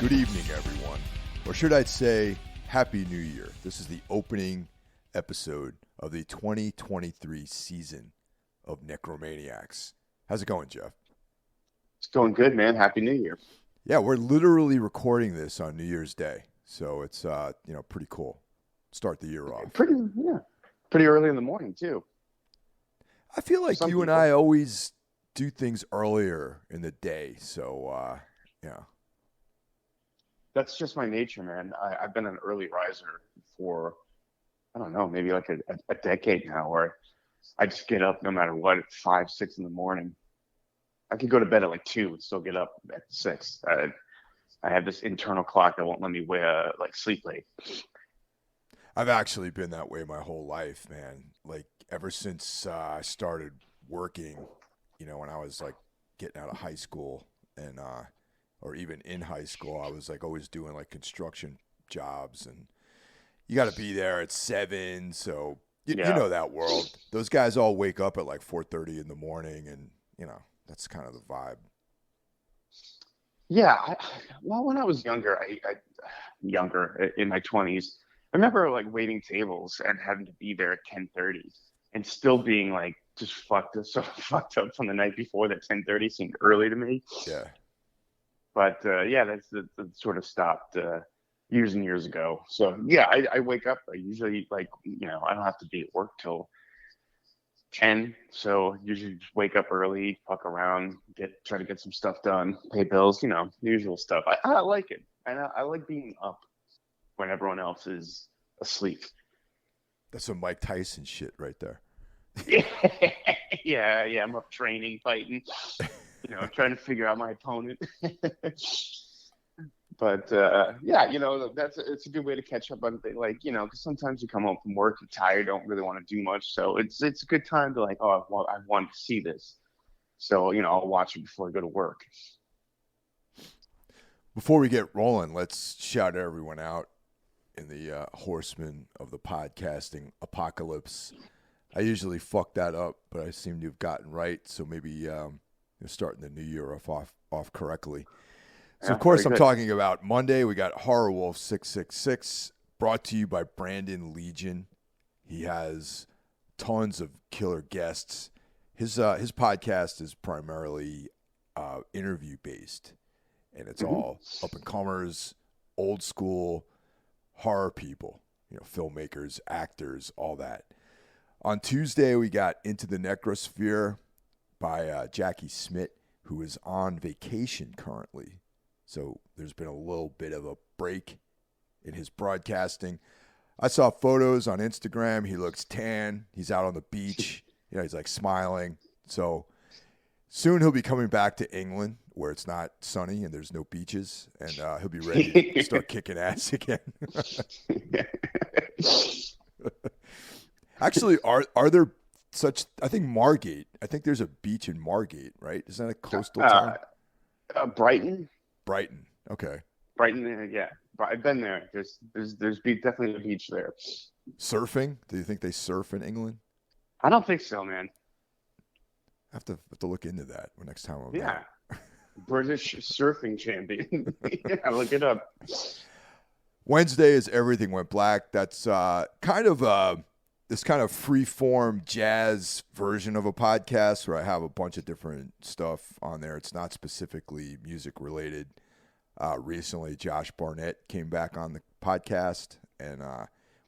Good evening, everyone. Or should I say, Happy New Year. This is the opening episode of the 2023 season of Necromaniacs. How's it going, Jeff? It's going good, man. Happy New Year. Yeah, we're literally recording this on New Year's Day, so it's pretty cool. Start the year off. Pretty early in the morning too. I feel like Some you and people. I always do things earlier in the day, so yeah. That's just my nature, man. I've been an early riser for, I don't know, maybe like a decade now, where I just get up no matter what at 5, 6 in the morning. I could go to bed at like 2 and still get up at 6. I have this internal clock that won't let me sleep late. I've actually been that way my whole life, man. Like ever since I started working, when I was like getting out of high school and or even in high school, I was like always doing like construction jobs, and you got to be there at 7. So you know that world. Those guys all wake up at like 4:30 in the morning, and that's kind of the vibe. Yeah, when I was younger, younger in my 20s, I remember like waiting tables and having to be there at 10:30 and still being like just fucked up from the night before. That 10:30 seemed early to me. Yeah. But that sort of stopped years and years ago. So yeah, I wake up. I usually I don't have to be at work till 10. So usually just wake up early, fuck around, try to get some stuff done, pay bills, the usual stuff. I like it, and I like being up when everyone else is asleep. That's some Mike Tyson shit right there. Yeah. I'm up training, fighting. Trying to figure out my opponent. But it's a good way to catch up on things, because sometimes you come home from work, you're tired, don't really want to do much. So it's a good time to I want to see this. So, I'll watch it before I go to work. Before we get rolling, let's shout everyone out in the horsemen of the podcasting apocalypse. I usually fuck that up, but I seem to have gotten right. So maybe starting the new year off correctly. So, of course, I'm talking about Monday. We got Horror Wolf 666, brought to you by Brandon Legion. He has tons of killer guests. His podcast is primarily interview-based, and it's all up-and-comers, old school horror people, filmmakers, actors, all that. On Tuesday, we got Into the Necrosphere by Jackie Smith, who is on vacation currently. So there's been a little bit of a break in his broadcasting. I saw photos on Instagram. He looks tan. He's out on the beach. He's like smiling. So soon he'll be coming back to England where it's not sunny and there's no beaches, and he'll be ready to start kicking ass again. Actually, are there such? I think Margate. I think there's a beach in Margate, right? Isn't that a coastal town? Brighton. Brighton. Okay. Brighton. Yeah, I've been there. There's definitely a beach there. Surfing? Do you think they surf in England? I don't think so, man. I have to look into that next time I'm there. Yeah. British surfing champion. Yeah, look it up. Wednesday is Everything Went Black. That's kind of this kind of free-form jazz version of a podcast where I have a bunch of different stuff on there. It's not specifically music-related. Recently, Josh Barnett came back on the podcast, and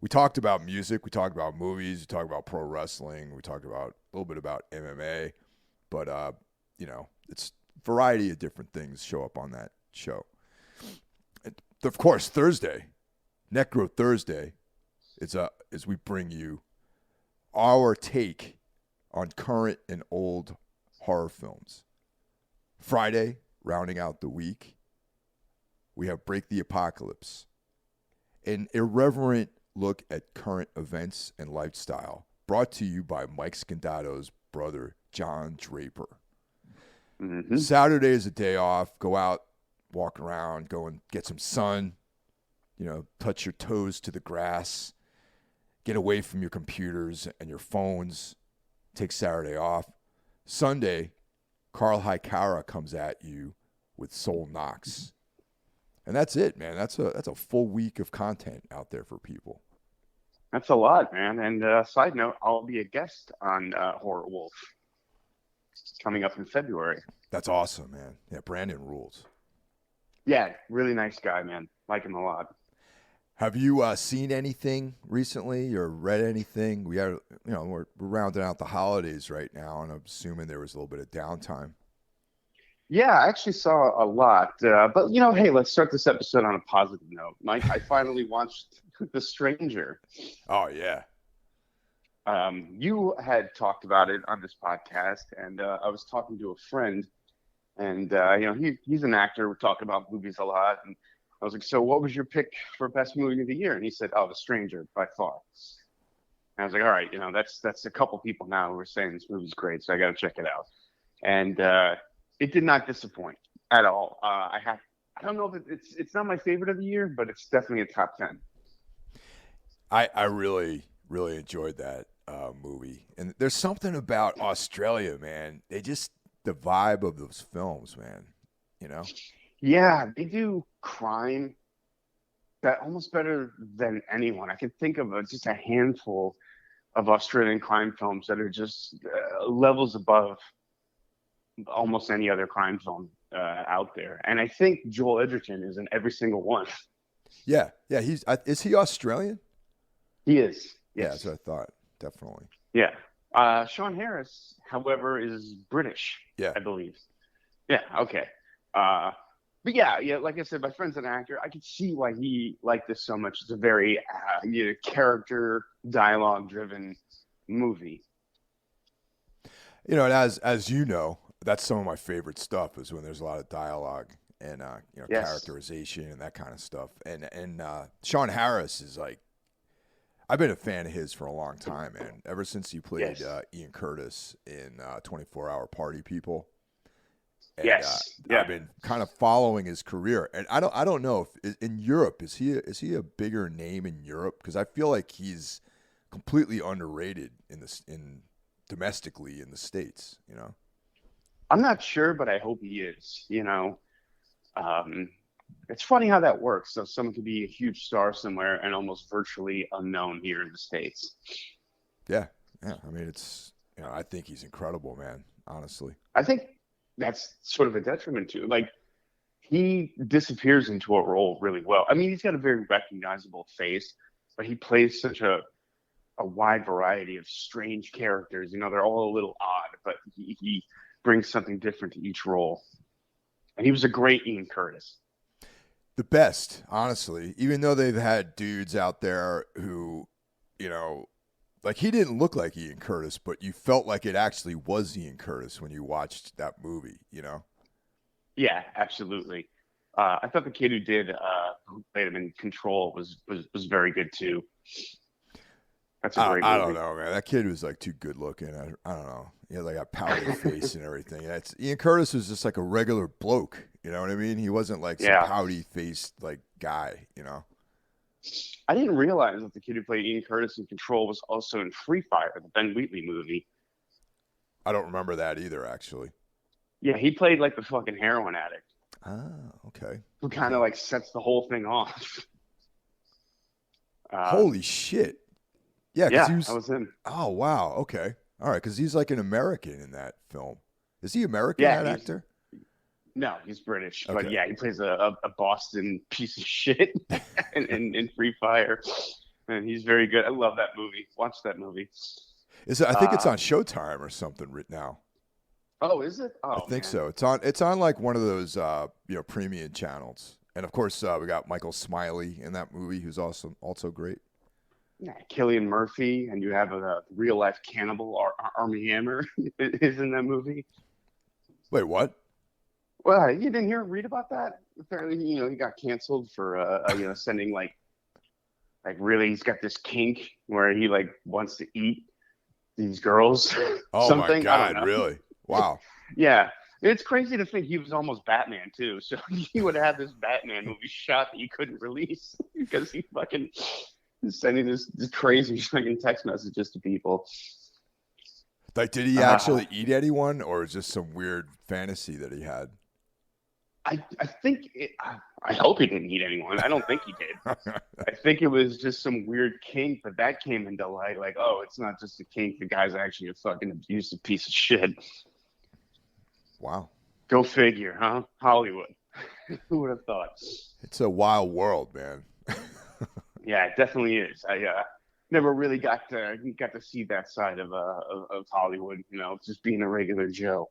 we talked about music. We talked about movies. We talked about pro wrestling. We talked about a little bit about MMA. But, it's a variety of different things show up on that show. And of course, Thursday, Necro Thursday, is we bring you our take on current and old horror films. Friday, rounding out the week, we have Break the Apocalypse, an irreverent look at current events and lifestyle, brought to you by Mike Scandato's brother, John Draper. Mm-hmm. Saturday is a day off. Go out, walk around, go and get some sun, touch your toes to the grass, get away from your computers and your phones, take Saturday off. Sunday, Carl Hikara comes at you with Soul Knox. And that's it, man. That's a full week of content out there for people. That's a lot, man. And side note, I'll be a guest on Horror Wolf coming up in February. That's awesome, man. Yeah, Brandon rules. Yeah, really nice guy, man. Like him a lot. Have you seen anything recently or read anything? We're rounding out the holidays right now, and I'm assuming there was a little bit of downtime. Yeah, I actually saw a lot. But, hey, let's start this episode on a positive note. Mike, I finally watched The Stranger. Oh yeah. You had talked about it on this podcast, and I was talking to a friend, and he's an actor. We talk about movies a lot, and I was like, "So, what was your pick for best movie of the year?" And he said, "Oh, The Stranger by far." And I was like, "All right, that's a couple people now who are saying this movie's great, so I got to check it out." And it did not disappoint at all. I don't know if it's not my favorite of the year, but it's definitely a top 10. I really really enjoyed that movie, and there's something about Australia, man. The vibe of those films, man. You know. Yeah, they do crime that almost better than anyone. I can think of just a handful of Australian crime films that are just levels above almost any other crime film out there. And I think Joel Edgerton is in every single one. Yeah, yeah. Is he Australian? He is. Yeah, Yes. that's what I thought. Definitely. Yeah. Sean Harris, however, is British, Yeah. I believe. Yeah. Okay. But yeah. Like I said, my friend's an actor. I could see why he liked this so much. It's a very character, dialogue-driven movie. And as you know, that's some of my favorite stuff is when there's a lot of dialogue and Yes. characterization and that kind of stuff. And Sean Harris is like, I've been a fan of his for a long time, man. Ever since he played Yes. Ian Curtis in 24-Hour Party People. And, Yes. Yeah. I've been kind of following his career, and I don't know if in Europe is he a bigger name in Europe, because I feel like he's completely underrated in domestically in the States. I'm not sure, but I hope he is. It's funny how that works. So someone could be a huge star somewhere and almost virtually unknown here in the States. Yeah, yeah. I mean, I think he's incredible, man. Honestly. I think that's sort of a detriment to, like, he disappears into a role really well. I mean, he's got a very recognizable face, but he plays such a wide variety of strange characters. They're all a little odd, but he brings something different to each role. And he was a great Ian Curtis. The best, honestly, even though they've had dudes out there who, like he didn't look like Ian Curtis, but you felt like it actually was Ian Curtis when you watched that movie, Yeah, absolutely. I thought the kid who played him in Control was very good too. That's a great movie. I don't know, man. That kid was like too good looking. I don't know. He had like a pouty face and everything. Ian Curtis was just like a regular bloke. You know what I mean? He wasn't like some pouty faced like guy. I didn't realize that the kid who played Ian Curtis in Control was also in Free Fire, the Ben Wheatley movie. I don't remember that either, actually. Yeah, he played like the fucking heroin addict. Ah, okay. Who kind of like sets the whole thing off. Holy shit. Yeah, yeah, he was, that was him. Oh, wow. Okay. All right, because he's like an American in that film. Is he American, that actor? No, he's British. Okay. But yeah, he plays a Boston piece of shit in Free Fire. And he's very good. I love that movie. Watch that movie. I think it's on Showtime or something right now. Oh, is it? Oh, I think man. so. It's on like one of those premium channels. And of course, we got Michael Smiley in that movie, who's also great. Yeah, Cillian Murphy, and you have a real life cannibal, Armie Hammer, is in that movie. Wait, what? Well, you didn't read about that? Apparently, he got canceled for sending like really, he's got this kink where he like wants to eat these girls. Oh something. my God, really? Wow. Yeah. It's crazy to think he was almost Batman too. So he would have this Batman movie shot that he couldn't release because he fucking sending this crazy fucking text messages to people. Like, did he actually eat anyone, or is just some weird fantasy that he had? I think I hope he didn't eat anyone. I don't think he did. I think it was just some weird kink, but that came into light. Like, oh, it's not just a kink. The guy's actually a fucking abusive piece of shit. Wow. Go figure, huh? Hollywood. Who would have thought? It's a wild world, man. Yeah, it definitely is. I never really got to see that side of Hollywood. You know, just being a regular Joe.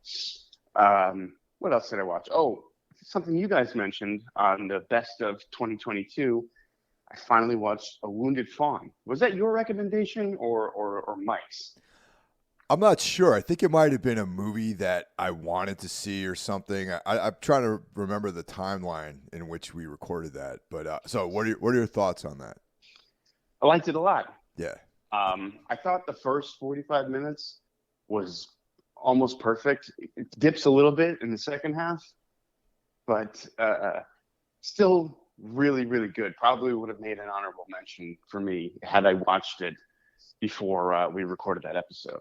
What else did I watch? Oh, something you guys mentioned on the best of 2022. I finally watched A Wounded Fawn. Was that your recommendation or Mike's? I'm not sure. I think it might have been a movie that I wanted to see or something. I'm trying to remember the timeline in which we recorded that. But so, what are your thoughts on that? I liked it a lot. Yeah. I thought the first 45 minutes was almost perfect. It dips a little bit in the second half, but still really, really good. Probably would have made an honorable mention for me had I watched it before we recorded that episode.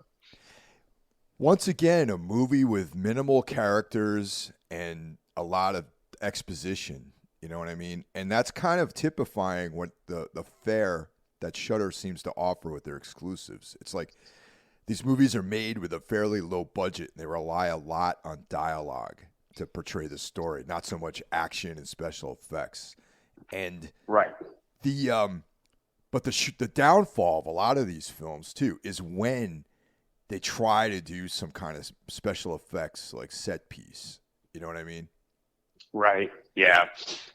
Once again, a movie with minimal characters and a lot of exposition. You know what I mean? And that's kind of typifying what the fare that Shudder seems to offer with their exclusives. It's like these movies are made with a fairly low budget and they rely a lot on dialogue to portray the story, not so much action and special effects. And right. But the downfall of a lot of these films too is when they try to do some kind of special effects like set piece. You know what I mean? Right. Yeah.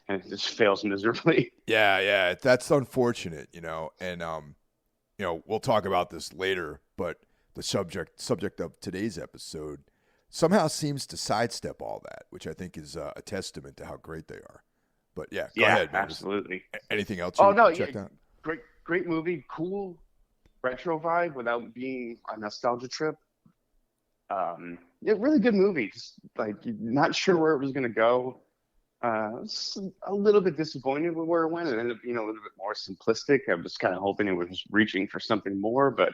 And it just fails miserably. Yeah. That's unfortunate, you know. And we'll talk about this later, but the subject of today's episode somehow seems to sidestep all that, which I think is a testament to how great they are. But go ahead, man. Absolutely. Anything else you checked out? Great movie, cool retro vibe without being a nostalgia trip. Really good movie. Just like not sure where it was going to go. A little bit disappointed with where it went. It ended up being a little bit more simplistic. I was kind of hoping it was reaching for something more, but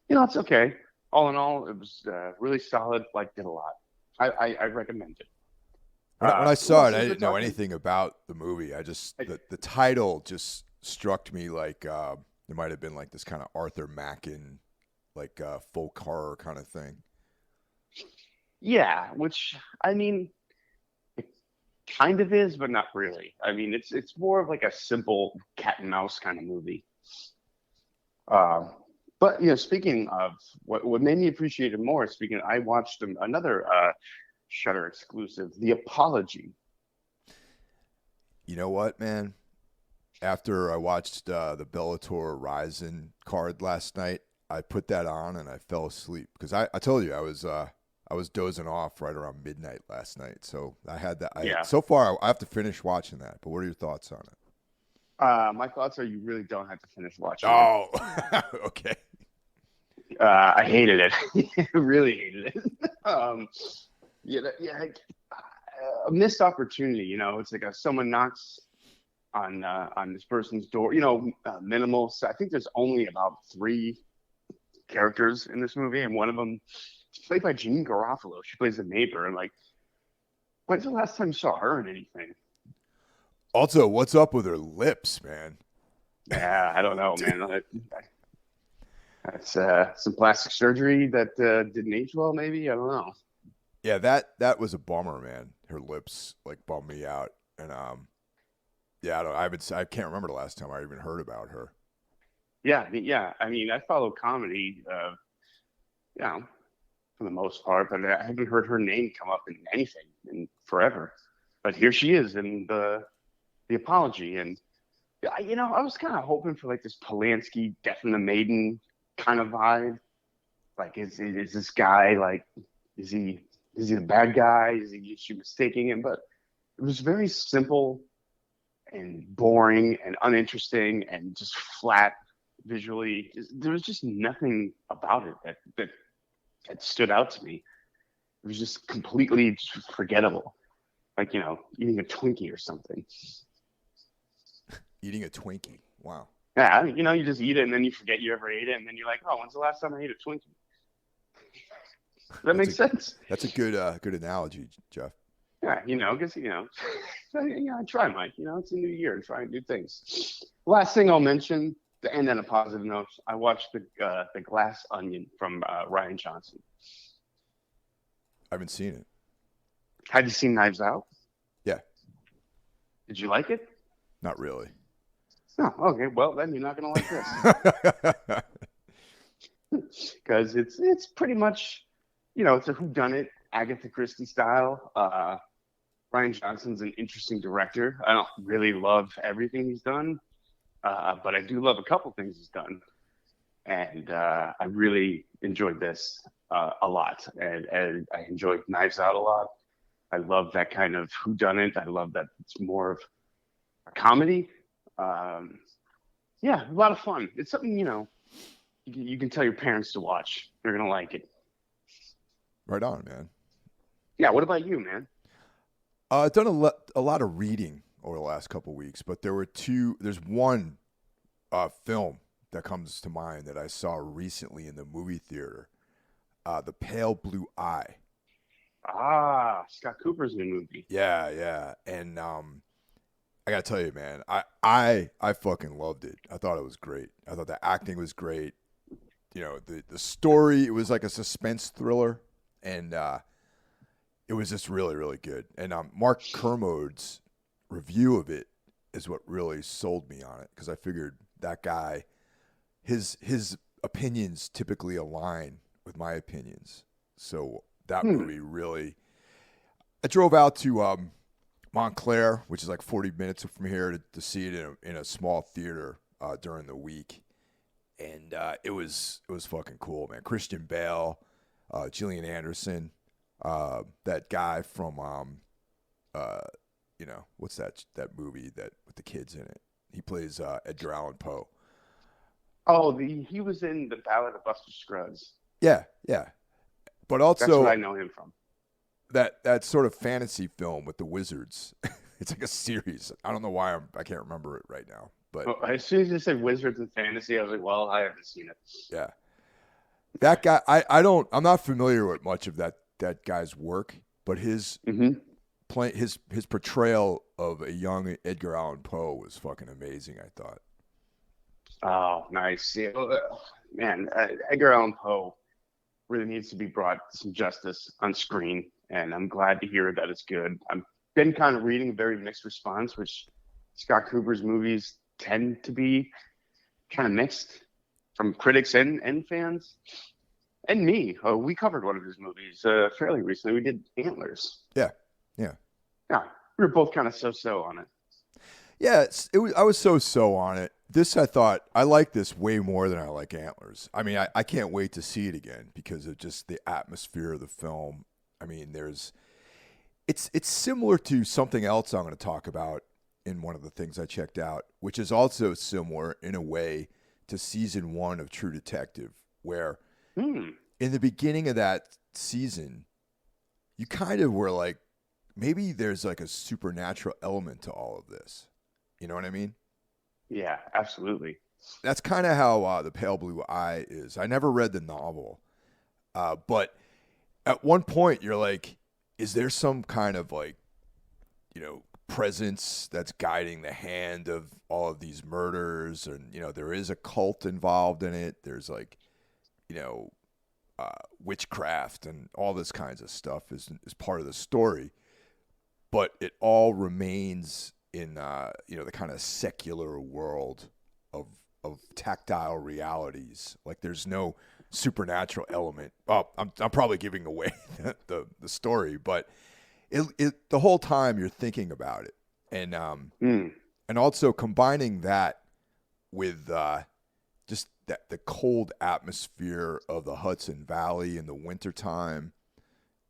it's okay. All in all, it was really solid. Liked it a lot. I recommend it. When I saw it, I didn't know anything about the movie. I just the title just struck me like it might have been like this kind of Arthur Machen, like folk horror kind of thing. Yeah, which I mean, it kind of is, but not really. I mean, it's more of like a simple cat and mouse kind of movie. But speaking of what made me appreciate it more, I watched another Shudder exclusive, The Apology. You know what, man? After I watched the Bellator Ryzen card last night, I put that on and I fell asleep because I told you I was dozing off right around midnight last night. So I had that. So far, I have to finish watching that. But what are your thoughts on it? My thoughts are you really don't have to finish watching it. Okay. I hated it. Really hated it. A missed opportunity. It's like someone knocks on this person's door. Minimal. So I think there's only about 3 characters in this movie, and one of them is played by Jean Garofalo. She plays the neighbor, and like, when's the last time you saw her in anything? Also, what's up with her lips, man? Yeah, I don't know, man. That's some plastic surgery that didn't age well, maybe. I don't know. Yeah, that was a bummer, man. Her lips like bummed me out, and I can't remember the last time I even heard about her. Yeah. I mean, I follow comedy, for the most part, but I haven't heard her name come up in anything in forever. But here she is in the Apology, and I was kind of hoping for like this Polanski Death in the Maiden kind of vibe. Like, is this guy like, is he the bad guy? Is she mistaking him? But it was very simple and boring and uninteresting and just flat visually. There was just nothing about it that stood out to me. It was just completely forgettable. Like, eating a Twinkie or something. Eating a Twinkie. Wow. Yeah, you just eat it and then you forget you ever ate it, and then you're like, oh, when's the last time I ate a Twinkie? Does that make sense? That's a good analogy, Jeff. Yeah, because I try, Mike. It's a new year, trying new things. Last thing I'll mention, to end on a positive note, I watched the Glass Onion from Ryan Johnson. I haven't seen it. Have you seen Knives Out? Yeah, Did you like it? not really. No. Okay. Well, then you're not gonna like this because it's pretty much, it's a whodunit, Agatha Christie style. Ryan Johnson's an interesting director. I don't really love everything he's done, but I do love a couple things he's done, and I really enjoyed this a lot, and I enjoyed Knives Out a lot. I love that kind of whodunit. I love that it's more of a comedy. Um, yeah, a lot of fun. It's something you can tell your parents to watch. They're gonna like it. Right on, man. Yeah. What about you, man? I've done a lot of reading over the last couple of weeks, but there's one film that comes to mind that I saw recently in the movie theater, The Pale Blue Eye. Ah, Scott Cooper's new movie. Yeah, yeah. And I gotta tell you, man, I fucking loved it. I thought it was great. I thought the acting was great. The story, it was like a suspense thriller, and it was just really, really good. And Mark Kermode's review of it is what really sold me on it, because I figured that guy, his opinions typically align with my opinions. So that movie really. I drove out to Montclair, which is like 40 minutes from here, to see it in a small theater during the week, and it was fucking cool, man. Christian Bale, Gillian Anderson, that guy from what's that movie that with the kids in it? He plays Edgar Allan Poe. Oh, he was in the Ballad of Buster Scruggs. Yeah, yeah. But also, that's what I know him from. That sort of fantasy film with the wizards. It's like a series. I don't know why I can't remember it right now. But as soon as you said wizards and fantasy, I was like, well, I haven't seen it. Yeah, that guy. I'm not familiar with much of that guy's work, but his his portrayal of a young Edgar Allan Poe was fucking amazing, I thought. Oh, nice. Yeah, man, Edgar Allan Poe really needs to be brought some justice on screen, and I'm glad to hear that it's good. I've been kind of reading a very mixed response, which Scott Cooper's movies tend to be kind of mixed from critics and fans. And me, we covered one of his movies fairly recently. We did Antlers. Yeah. Yeah, we were both kind of so on it. Yeah, I was so on it. This, I thought, I like this way more than I like Antlers. I mean, I can't wait to see it again because of just the atmosphere of the film. I mean, it's similar to something else I'm going to talk about in one of the things I checked out, which is also similar in a way to season 1 of True Detective, where in the beginning of that season, you kind of were like, maybe there's like a supernatural element to all of this. You know what I mean? Yeah, absolutely. That's kind of how The Pale Blue Eye is. I never read the novel, but at one point you're like, is there some kind of like, presence that's guiding the hand of all of these murders? And, there is a cult involved in it. There's like, witchcraft and all this kinds of stuff is part of the story, but it all remains in the kind of secular world of tactile realities. Like there's no supernatural element. Oh, I'm probably giving away the story, but it the whole time you're thinking about it, and also combining that with just the cold atmosphere of the Hudson Valley in the wintertime,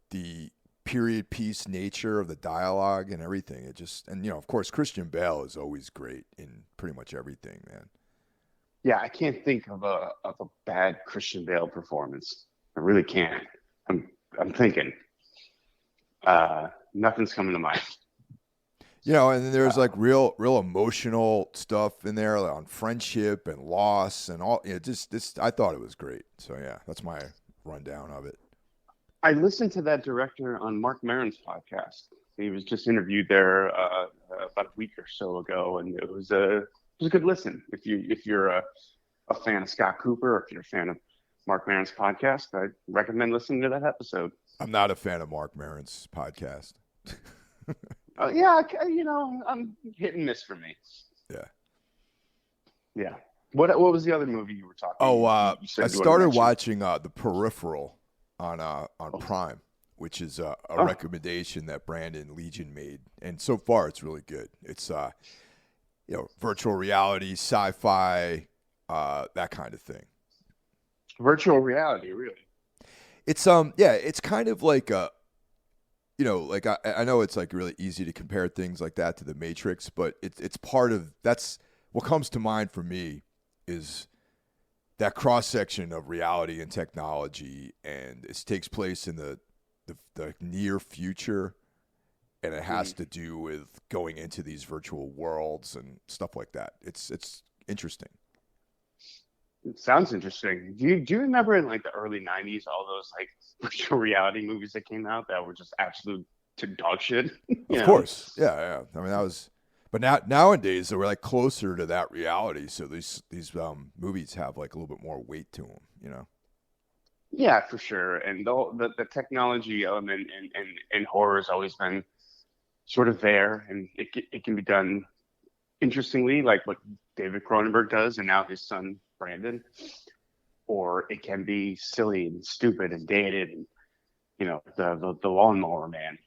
the period piece nature of the dialogue and everything. It just, and of course, Christian Bale is always great in pretty much everything, man. Yeah, I can't think of a bad Christian Bale performance. I really can't. I'm thinking. Nothing's coming to mind. And then there's like real emotional stuff in there, like on friendship and loss and all. I thought it was great. So yeah, that's my rundown of it. I listened to that director on Mark Maron's podcast. He was just interviewed there about a week or so ago, and it was a good listen. If you're a fan of Scott Cooper, or if you're a fan of Mark Maron's podcast, I recommend listening to that episode. I'm not a fan of Mark Maron's podcast. Yeah, I'm hit and miss for me. Yeah. Yeah. What was the other movie you were talking? Oh, you said I you wanted to started mention? watching The Peripheral on Oh, Prime, which is a oh, recommendation that Brandon Legion made, and so far it's really good. It's virtual reality, sci-fi, that kind of thing. virtual reality, really? It's it's kind of like a like I know it's like really easy to compare things like that to the Matrix, but it's part of that's what comes to mind for me is that cross section of reality and technology, and it takes place in the near future, and it has Mm. to do with going into these virtual worlds and stuff like that. It's interesting. It sounds interesting. Do you remember in like the early '90s all those like virtual reality movies that came out that were just absolute to dog shit? Of you know? course, yeah. I mean that was, but nowadays they were like closer to that reality, so these movies have like a little bit more weight to them. Yeah, for sure. And the technology element in horror has always been sort of there, and it can be done interestingly, like what David Cronenberg does, and now his son Brandon, or it can be silly and stupid and dated, and the Lawnmower Man.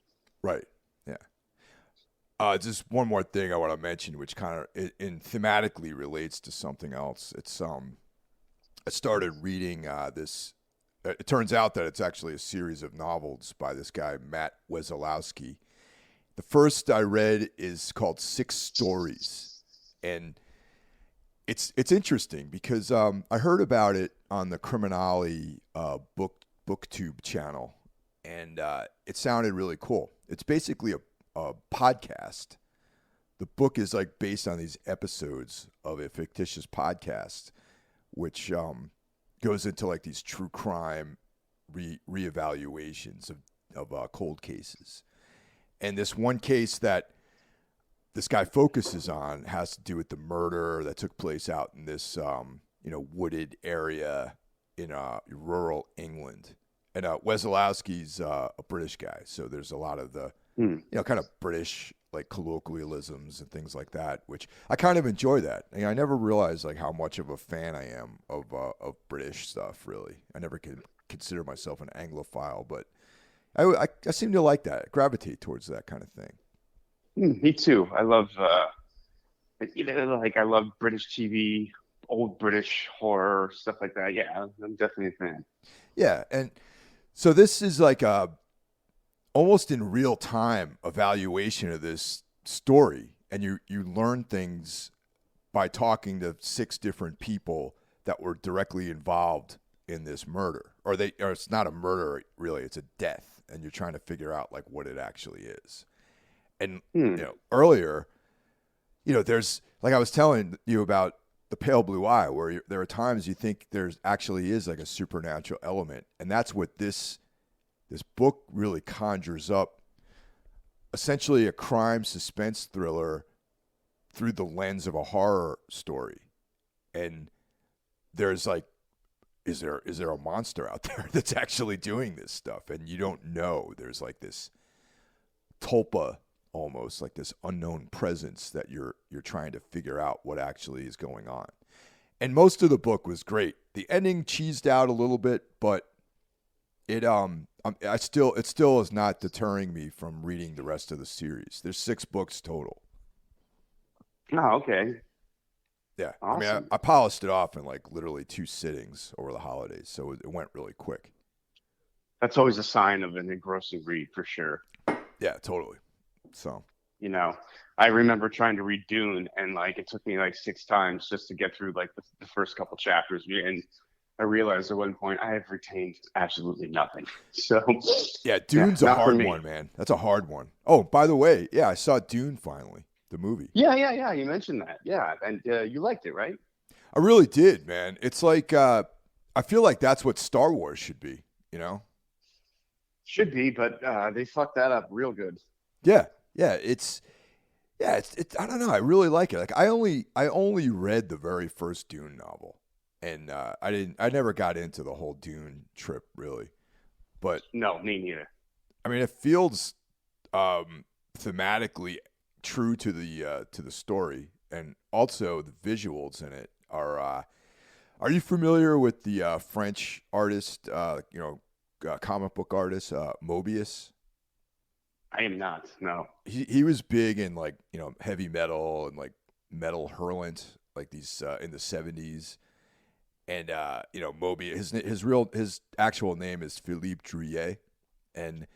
Right. Yeah. Just one more thing I want to mention, which kind of in thematically relates to something else. It's I started reading this. It turns out that it's actually a series of novels by this guy Matt Wesolowski. The first I read is called Six Stories, and it's interesting because I heard about it on the Criminale booktube channel, and it sounded really cool. It's basically a podcast. The book is like based on these episodes of a fictitious podcast, which goes into like these true crime reevaluations of cold cases. And this one case that this guy focuses on has to do with the murder that took place out in this wooded area in rural England. And Wesolowski's a British guy, so there's a lot of the Hmm. kind of British like colloquialisms and things like that, which I kind of enjoy that. I never realized like how much of a fan I am of British stuff. Really, I never could consider myself an Anglophile, but I seem to like that, gravitate towards that kind of thing. Me too. I love like I love British TV, old British horror stuff like that. Yeah, I'm definitely a fan. Yeah, and so this is like a almost in real time evaluation of this story, and you learn things by talking to six different people that were directly involved in this murder, or it's not a murder really, it's a death, and you're trying to figure out like what it actually is. And Hmm. earlier, there's like I was telling you about the pale blue eye, where there are times you think there's actually is like a supernatural element, and that's what this book really conjures up. Essentially, a crime suspense thriller through the lens of a horror story, and there's like, is there a monster out there that's actually doing this stuff, and you don't know. There's like this tulpa, almost like this unknown presence that you're trying to figure out what actually is going on. And most of the book was great. The ending cheesed out a little bit, but it still is not deterring me from reading the rest of the series. There's 6 books total. Oh, okay. Yeah, I mean, Awesome. I polished it off in like literally 2 sittings over the holidays, so it went really quick. That's always a sign of an engrossing read for sure. Yeah, totally. So You know, I remember trying to read Dune, and like it took me like 6 times just to get through like the first couple chapters, and I realized at one point I have retained absolutely nothing. So, yeah, yeah, Dune's a not for hard me. one, man. That's a hard one. Oh, by the way, yeah, I saw Dune finally, the movie. Yeah. You mentioned that. Yeah, and you liked it, right? I really did, man. It's like I feel like that's what Star Wars should be. Should be, but they fucked that up real good. Yeah, yeah, it's I don't know. I really like it. Like I only read the very first Dune novel, and I never got into the whole Dune trip really. But No, me neither. I mean, it feels thematically true to the story, and also the visuals in it are. Are you familiar with the French artist, comic book artist Mobius? I am not. No. He was big in like heavy metal and like metal hurlant like these in the 70s. And Mobius, his actual name is Philippe Drouillet, and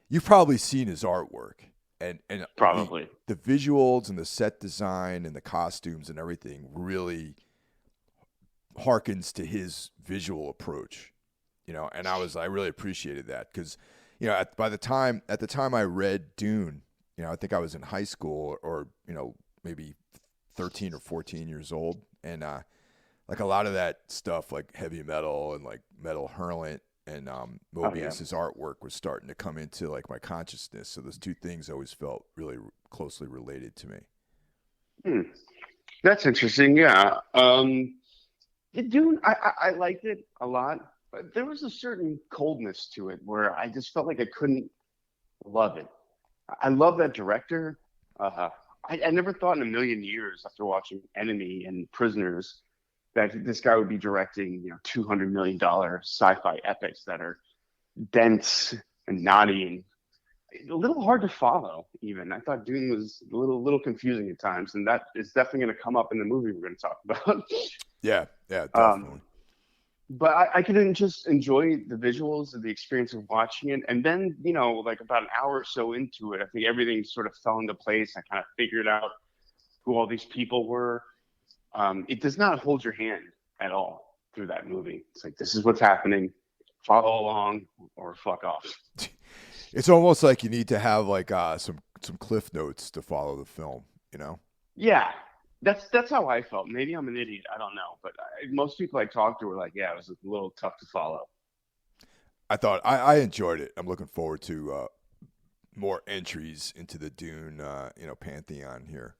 you've probably seen his artwork, and Probably. the visuals and the set design and the costumes and everything really harkens to his visual approach, and I really appreciated that because, at the time I read Dune, I think I was in high school or, maybe 13 or 14 years old. And, like a lot of that stuff, like heavy metal and like metal hurlant and, Oh yeah. Mobius's artwork was starting to come into like my consciousness. So those two things always felt really closely related to me. Hmm. That's interesting. Yeah. The Dune, I liked it a lot, but there was a certain coldness to it where I just felt like I couldn't love it. I love that director. I never thought in a million years after watching Enemy and Prisoners that this guy would be directing, $200 million sci-fi epics that are dense and naughty and a little hard to follow. Even I thought Dune was a little confusing at times, and that is definitely going to come up in the movie we're going to talk about. Yeah, yeah, um, definitely. but I couldn't just enjoy the visuals of the experience of watching it. And then, like about an hour or so into it, I think everything sort of fell into place. I kind of figured out who all these people were. It does not hold your hand at all through that movie. It's like, this is what's happening. Follow along or fuck off. It's almost like you need to have like some cliff notes to follow the film, Yeah, that's how I felt. Maybe I'm an idiot. I don't know. But most people I talked to were like, yeah, it was a little tough to follow. I enjoyed it. I'm looking forward to more entries into the Dune pantheon here.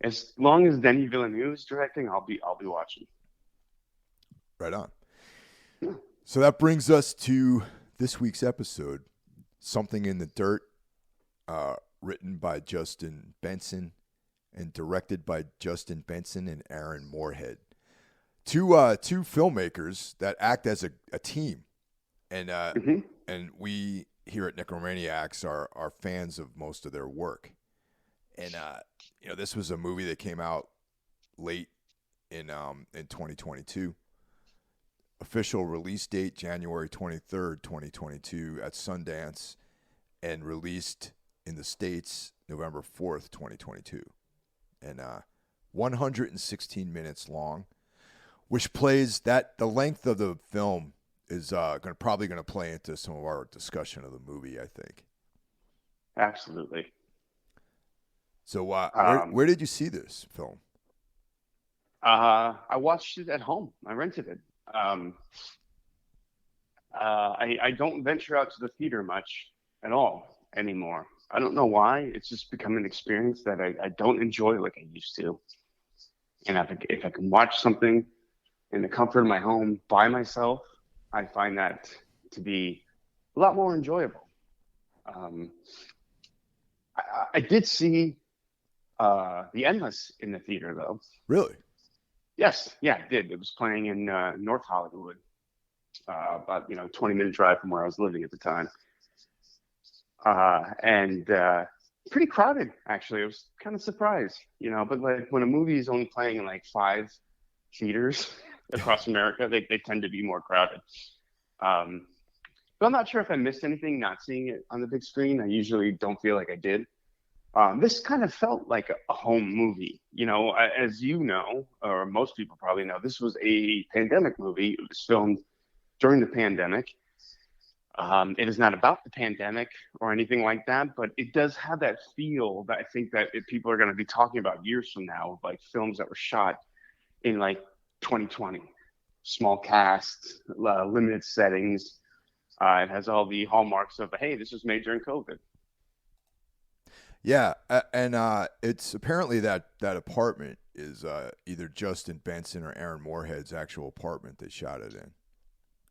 As long as Denis Villeneuve is directing, I'll be watching. Right on. Yeah. So that brings us to this week's episode, Something in the Dirt, written by Justin Benson and directed by Justin Benson and Aaron Moorhead. Two filmmakers that act as a team, and Hmm. and we here at Necromaniacs are fans of most of their work. And this was a movie that came out late in 2022. Official release date January 23rd, 2022 at Sundance, and released in the States November 4th, 2022. And 116 minutes long, which plays that the length of the film is probably going to play into some of our discussion of the movie, I think. Absolutely. So Um, where did you see this film? I watched it at home. I rented it. Um, I don't venture out to the theater much at all anymore. I don't know why. It's just become an experience that I don't enjoy like I used to. And if I can watch something in the comfort of my home by myself, I find that to be a lot more enjoyable. Um, I did see The Endless in the theater, though. Really? Yes, yeah, I did. It was playing in North Hollywood, about 20-minute drive from where I was living at the time, and pretty crowded actually. I was kind of surprised, but like when a movie is only playing in like five theaters across America, they tend to be more crowded. Um, but I'm not sure if I missed anything not seeing it on the big screen. I usually don't feel like I did. This kind of felt like a home movie. As you know, or most people probably know, this was a pandemic movie. It was filmed during the pandemic. It is not about the pandemic or anything like that, but it does have that feel that I think that people are going to be talking about years from now, like films that were shot in like 2020, small cast, limited settings. It has all the hallmarks of, hey, this was made during COVID. Yeah, and it's apparently that apartment is either Justin Benson or Aaron Moorhead's actual apartment they shot it in.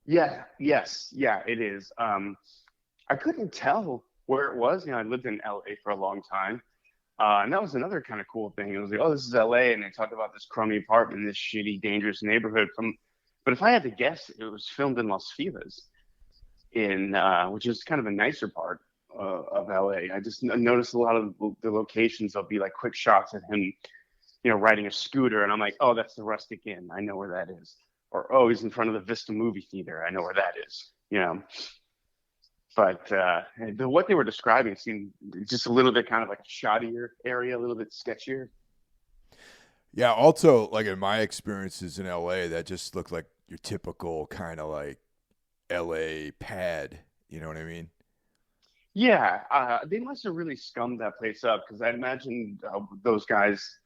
Yeah, yes, yeah, it is. I couldn't tell where it was. You know, I lived in LA for a long time. And that was another kind of cool thing. It was like, oh, this is LA, and they talk about this crummy apartment in this shitty, dangerous neighborhood. But if I had to guess, it was filmed in Las Feliz, which is kind of a nicer part of LA. I just noticed a lot of the locations. There'll be like quick shots of him, riding a scooter, and I'm like, oh, that's the Rustic Inn. I know where that is. Or oh, he's in front of the Vista movie theater. I know where that is. But what they were describing seemed just a little bit kind of like a shoddier area, a little bit sketchier. Yeah, also like in my experiences in LA, that just looked like your typical kind of like LA pad. You know what I mean? Yeah, they must have really scummed that place up because I imagine those guys,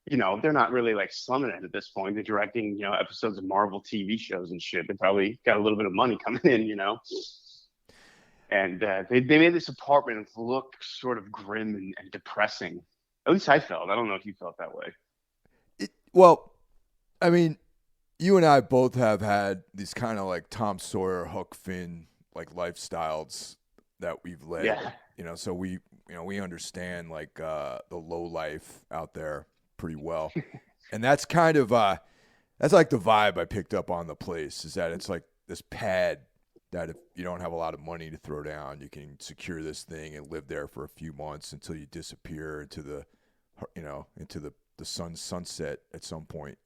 they're not really like slumming it at this point. They're directing, episodes of Marvel TV shows and shit. They probably got a little bit of money coming in. And they made this apartment look sort of grim and depressing. At least I felt. I don't know if you felt that way. Well, I mean, you and I both have had these kind of like Tom Sawyer, Huck Finn like lifestyles that we've led. Yeah. So we understand like the low life out there pretty well, and that's kind of that's like the vibe I picked up on the place is that it's like this pad that if you don't have a lot of money to throw down, you can secure this thing and live there for a few months until you disappear into the sun's sunset at some point.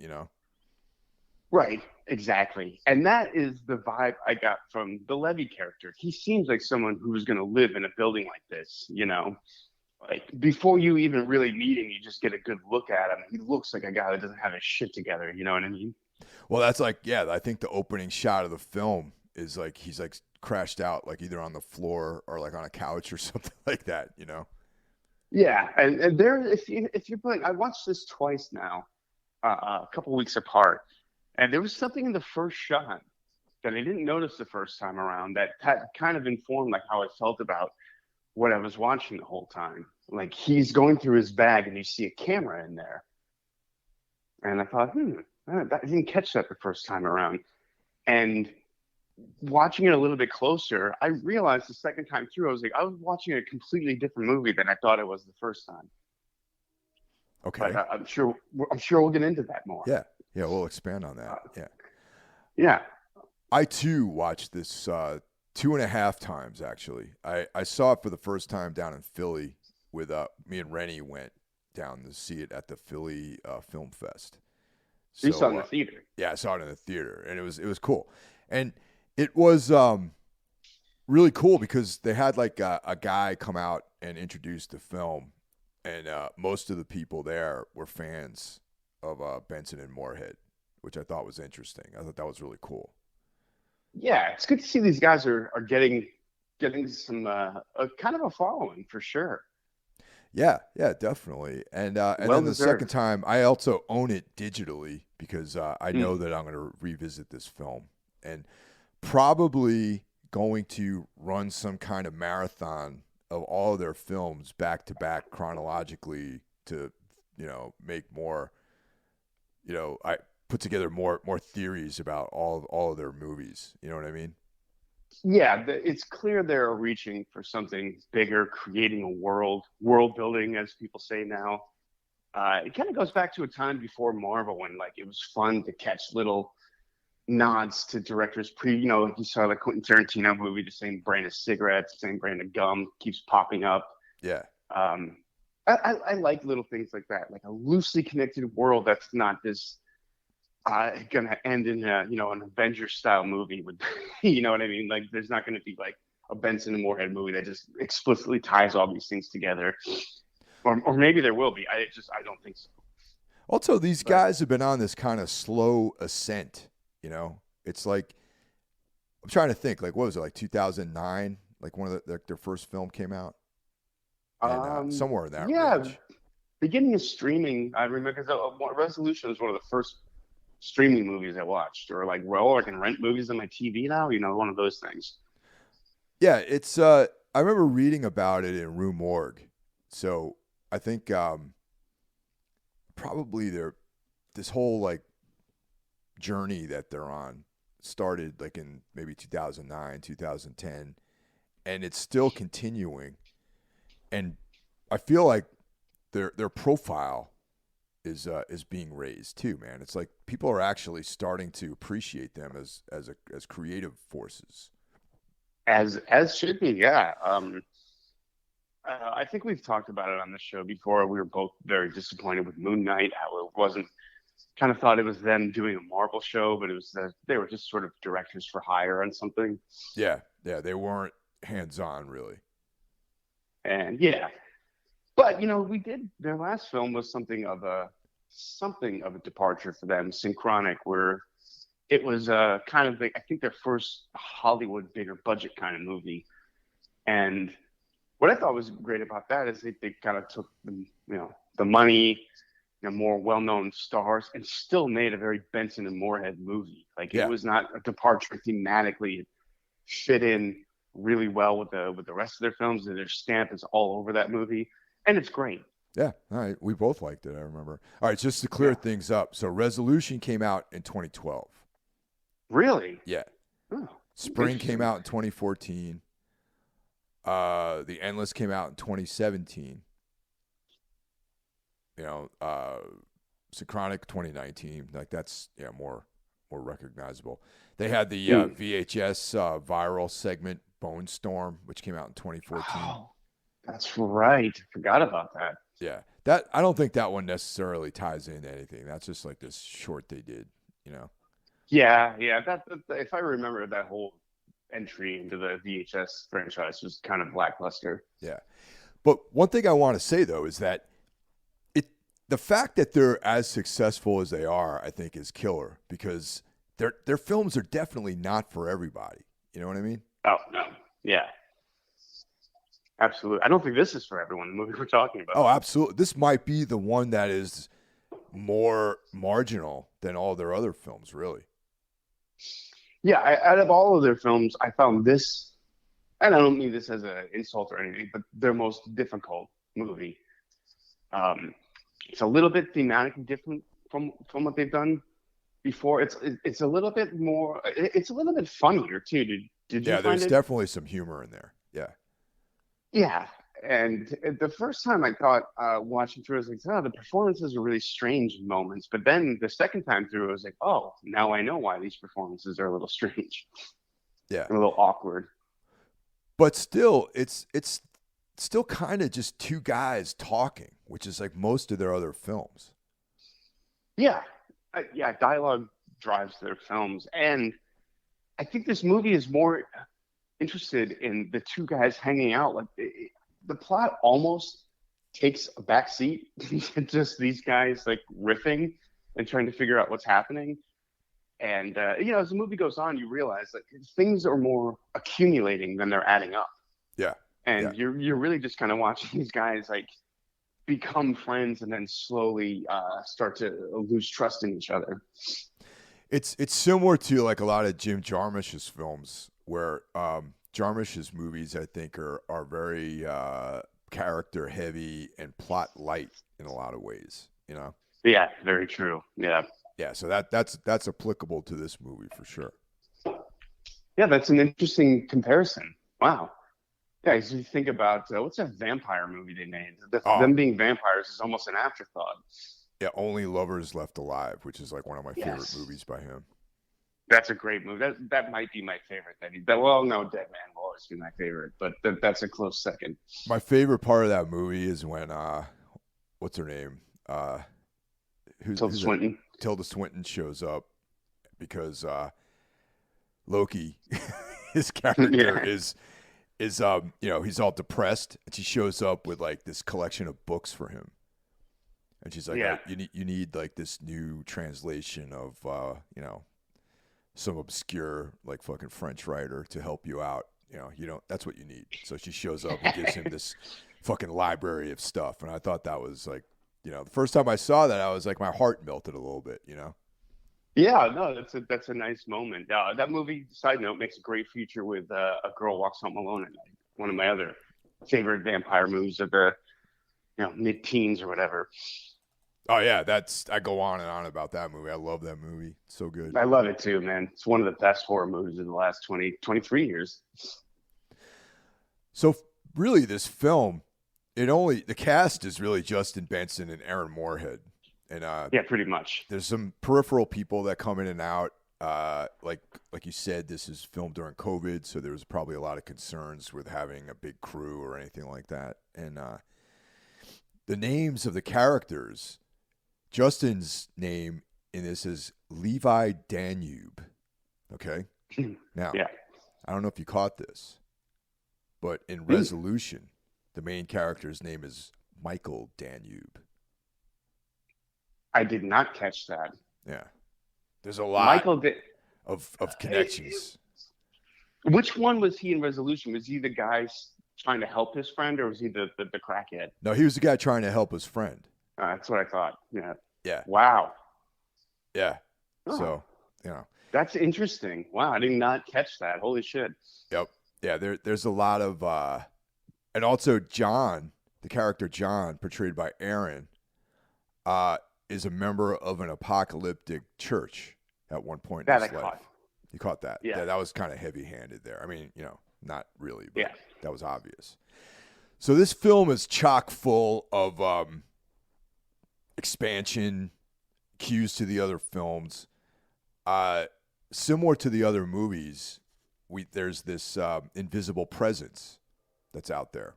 Right, exactly. And that is the vibe I got from the Levy character. He seems like someone who's going to live in a building like this. Like before you even really meet him, you just get a good look at him. He looks like a guy that doesn't have his shit together. You know what I mean? Well, that's like, yeah, I think the opening shot of the film is like he's like crashed out, like either on the floor or like on a couch or something like that. Yeah, and there, if you're playing, I watched this twice now, a couple weeks apart, and there was something in the first shot that I didn't notice the first time around that kind of informed like how I felt about what I was watching the whole time. Like he's going through his bag and you see a camera in there, and I thought, I didn't catch that the first time around, and watching it a little bit closer, I realized the second time through, I was watching a completely different movie than I thought it was the first time. Okay. But I'm sure we'll get into that more. Yeah. Yeah, we'll expand on that. Yeah. Yeah. I too watched this 2.5 times actually. I saw it for the first time down in Philly with me and Rennie went down to see it at the Philly Film Fest. So, you saw it in the theater. Yeah, I saw it in the theater, and it was cool. And it was really cool because they had like a guy come out and introduce the film, and most of the people there were fans of Benson and Moorhead, which I thought was interesting. I thought that was really cool. Yeah, it's good to see these guys are getting some kind of a following for sure. Yeah, definitely. And then the second time, I also own it digitally because I know that I'm going to revisit this film and probably going to run some kind of marathon of all of their films back to back chronologically to, make more, I put together more theories about all of their movies. You know what I mean? Yeah, it's clear they're reaching for something bigger, creating a world building, as people say now. It kind of goes back to a time before Marvel when like it was fun to catch little nods to directors like you saw the Quentin Tarantino movie, the same brand of cigarettes, the same brand of gum keeps popping up. Yeah. I like little things like that, like a loosely connected world that's not this gonna end in an Avengers style movie with you know what I mean? Like there's not gonna be like a Benson and Moorhead movie that just explicitly ties all these things together. Or maybe there will be. I don't think so. Also, these guys have been on this kind of slow ascent. It's like I'm trying to think. Like, what was it? Like 2009? Like one of their first film came out. And, somewhere in that range. Beginning of streaming. I remember because Resolution was one of the first streaming movies I watched, or like, I can rent movies on my TV now. One of those things. Yeah, it's. I remember reading about it in Rue Morgue. So I think probably this whole like journey that they're on started like in maybe 2009, 2010, and it's still continuing. And I feel like their profile is being raised too, man. It's like people are actually starting to appreciate them as creative forces. As should be, yeah. I think we've talked about it on the show before. We were both very disappointed with Moon Knight, how it wasn't, kind of thought it was them doing a Marvel show, but it was they were just sort of directors for hire on something. Yeah, yeah, they weren't hands on really. And yeah, but we did. Their last film was something of a departure for them, Synchronic, where it was kind of I think their first Hollywood bigger budget kind of movie. And what I thought was great about that is they kind of took the money, more well-known stars, and still made a very Benson and Moorhead movie. Like it Yeah, was not a departure thematically; it fit in really well with the rest of their films, and their stamp is all over that movie, and it's great. yeah. All right, we both liked it. I remember. All right, just to clear Yeah, things up. So Resolution came out in 2012. really. Yeah, Oh, Spring came interesting. out in 2014. The Endless came out in 2017. You know, Synchronic 2019. Like that's more recognizable. They had the Mm. VHS viral segment Bone Storm, which came out in 2014. Oh, that's right. Forgot about that. Yeah, that I don't think that one necessarily ties into anything. That's just like this short they did. You know. Yeah, yeah. If I remember, that whole entry into the VHS franchise was kind of lackluster. Yeah, but one thing I want to say though is that the fact that they're as successful as they are, I think, is killer because their films are definitely not for everybody. You know what I mean? Oh no, yeah, absolutely. I don't think this is for everyone. The movie we're talking Oh, about. absolutely. This might be the one that is more marginal than all their other films, really. Yeah, out of all of their films, I found this, and I don't mean this as an insult or anything, but their most difficult movie. Um, it's a little bit thematically different from what they've done before. It's a little bit more. It's a little bit funnier too. Did you Yeah, find there's it? definitely some humor in there. Yeah. Yeah. And the first time I thought, watching through, I was like, oh, the performances are really strange moments. But then the second time through, I was like, oh, now I know why these performances are a little strange, Yeah. a little awkward. But still, it's still kind of just two guys talking, which is like most of their other films. Yeah. Yeah. Dialogue drives their films. And I think this movie is more interested in the two guys hanging out. Like the plot almost takes a back seat to just these guys like riffing and trying to figure out what's happening. And as the movie goes on, you realize that things are more accumulating than they're adding up, Yeah. Yeah. and you're really just kind of watching these guys like become friends and then slowly start to lose trust in each other. It's similar to like a lot of Jim Jarmusch's films, where Jarmusch's movies I think are very character heavy and plot light in a lot of ways. You know. Yeah, very true. Yeah, Yeah, so that's applicable to this movie for sure. yeah, that's an interesting comparison. Wow. Yeah, as you think about what's that vampire movie they made? Oh, Them being vampires is almost an afterthought. yeah, Only Lovers Left Alive, which is like one of my favorite Yes, movies by him. that's a great movie. That might be my favorite. Well, no, Dead Man will always be my favorite, but that's a close second. My favorite part of that movie is when what's her name? Tilda Who's that? Swinton. Tilda Swinton shows up because Loki, his character Yeah, is he's all depressed, and she shows up with like this collection of books for him, and she's like, yeah, you need like this new translation of some obscure like fucking French writer to help you out. You don't. That's what you need. So she shows up and gives him this fucking library of stuff, and I thought that was like, the first time I saw that, I was like, my heart melted a little bit. yeah. No, that's a nice moment. That movie, side note, makes a great feature with A Girl Walks Home Alone at Night. One of my other favorite vampire movies of the mid-teens or whatever. Oh yeah, I go on and on about that movie. I love that movie. It's so good. I love it too, man. It's one of the best horror movies in the last 23 years. So really, this film, the cast is really Justin Benson and Aaron Moorhead, and Yeah, pretty much. there's some peripheral people that come in and out. Like you said, this is filmed during COVID, so there was probably a lot of concerns with having a big crew or anything like that. And the names of the characters, Justin's name in this is Levi Danube. Okay, now Yeah. I don't know if you caught this, but in Resolution, the main character's name is Michael Danube. I did not catch that. Yeah, there's a lot Michael did. of connections. Which one was he in Resolution? Was he the guy trying to help his friend, or was he the crackhead? No, he was the guy trying to help his friend. That's what I thought. Yeah. Yeah. Wow. Yeah. Oh. So, That's interesting. Wow, I did not catch that. Holy shit. Yep. Yeah, there's a lot of and also John, the character John, portrayed by Aaron, is a member of an apocalyptic church at one point in his life. Caught. You caught that? Yeah. That was kind of heavy-handed there. I mean, not really, but yeah. That was obvious. So this film is chock full of expansion, cues to the other films. Similar to the other movies, there's this invisible presence that's out there.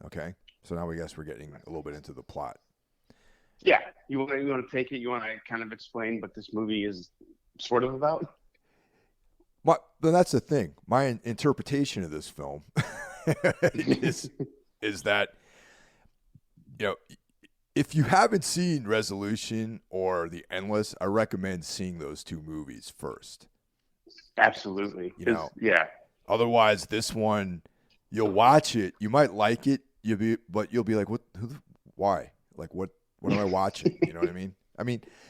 Okay, so now we're getting a little bit into the plot. Yeah, you want to take it? You want to kind of explain what this movie is sort of about? But that's the thing. My interpretation of this film is that if you haven't seen Resolution or The Endless, I recommend seeing those two movies first. Absolutely. Yeah. Otherwise, this one, you'll watch it, you might like it, but you'll be like, why? Like, what am I watching? You know what I mean?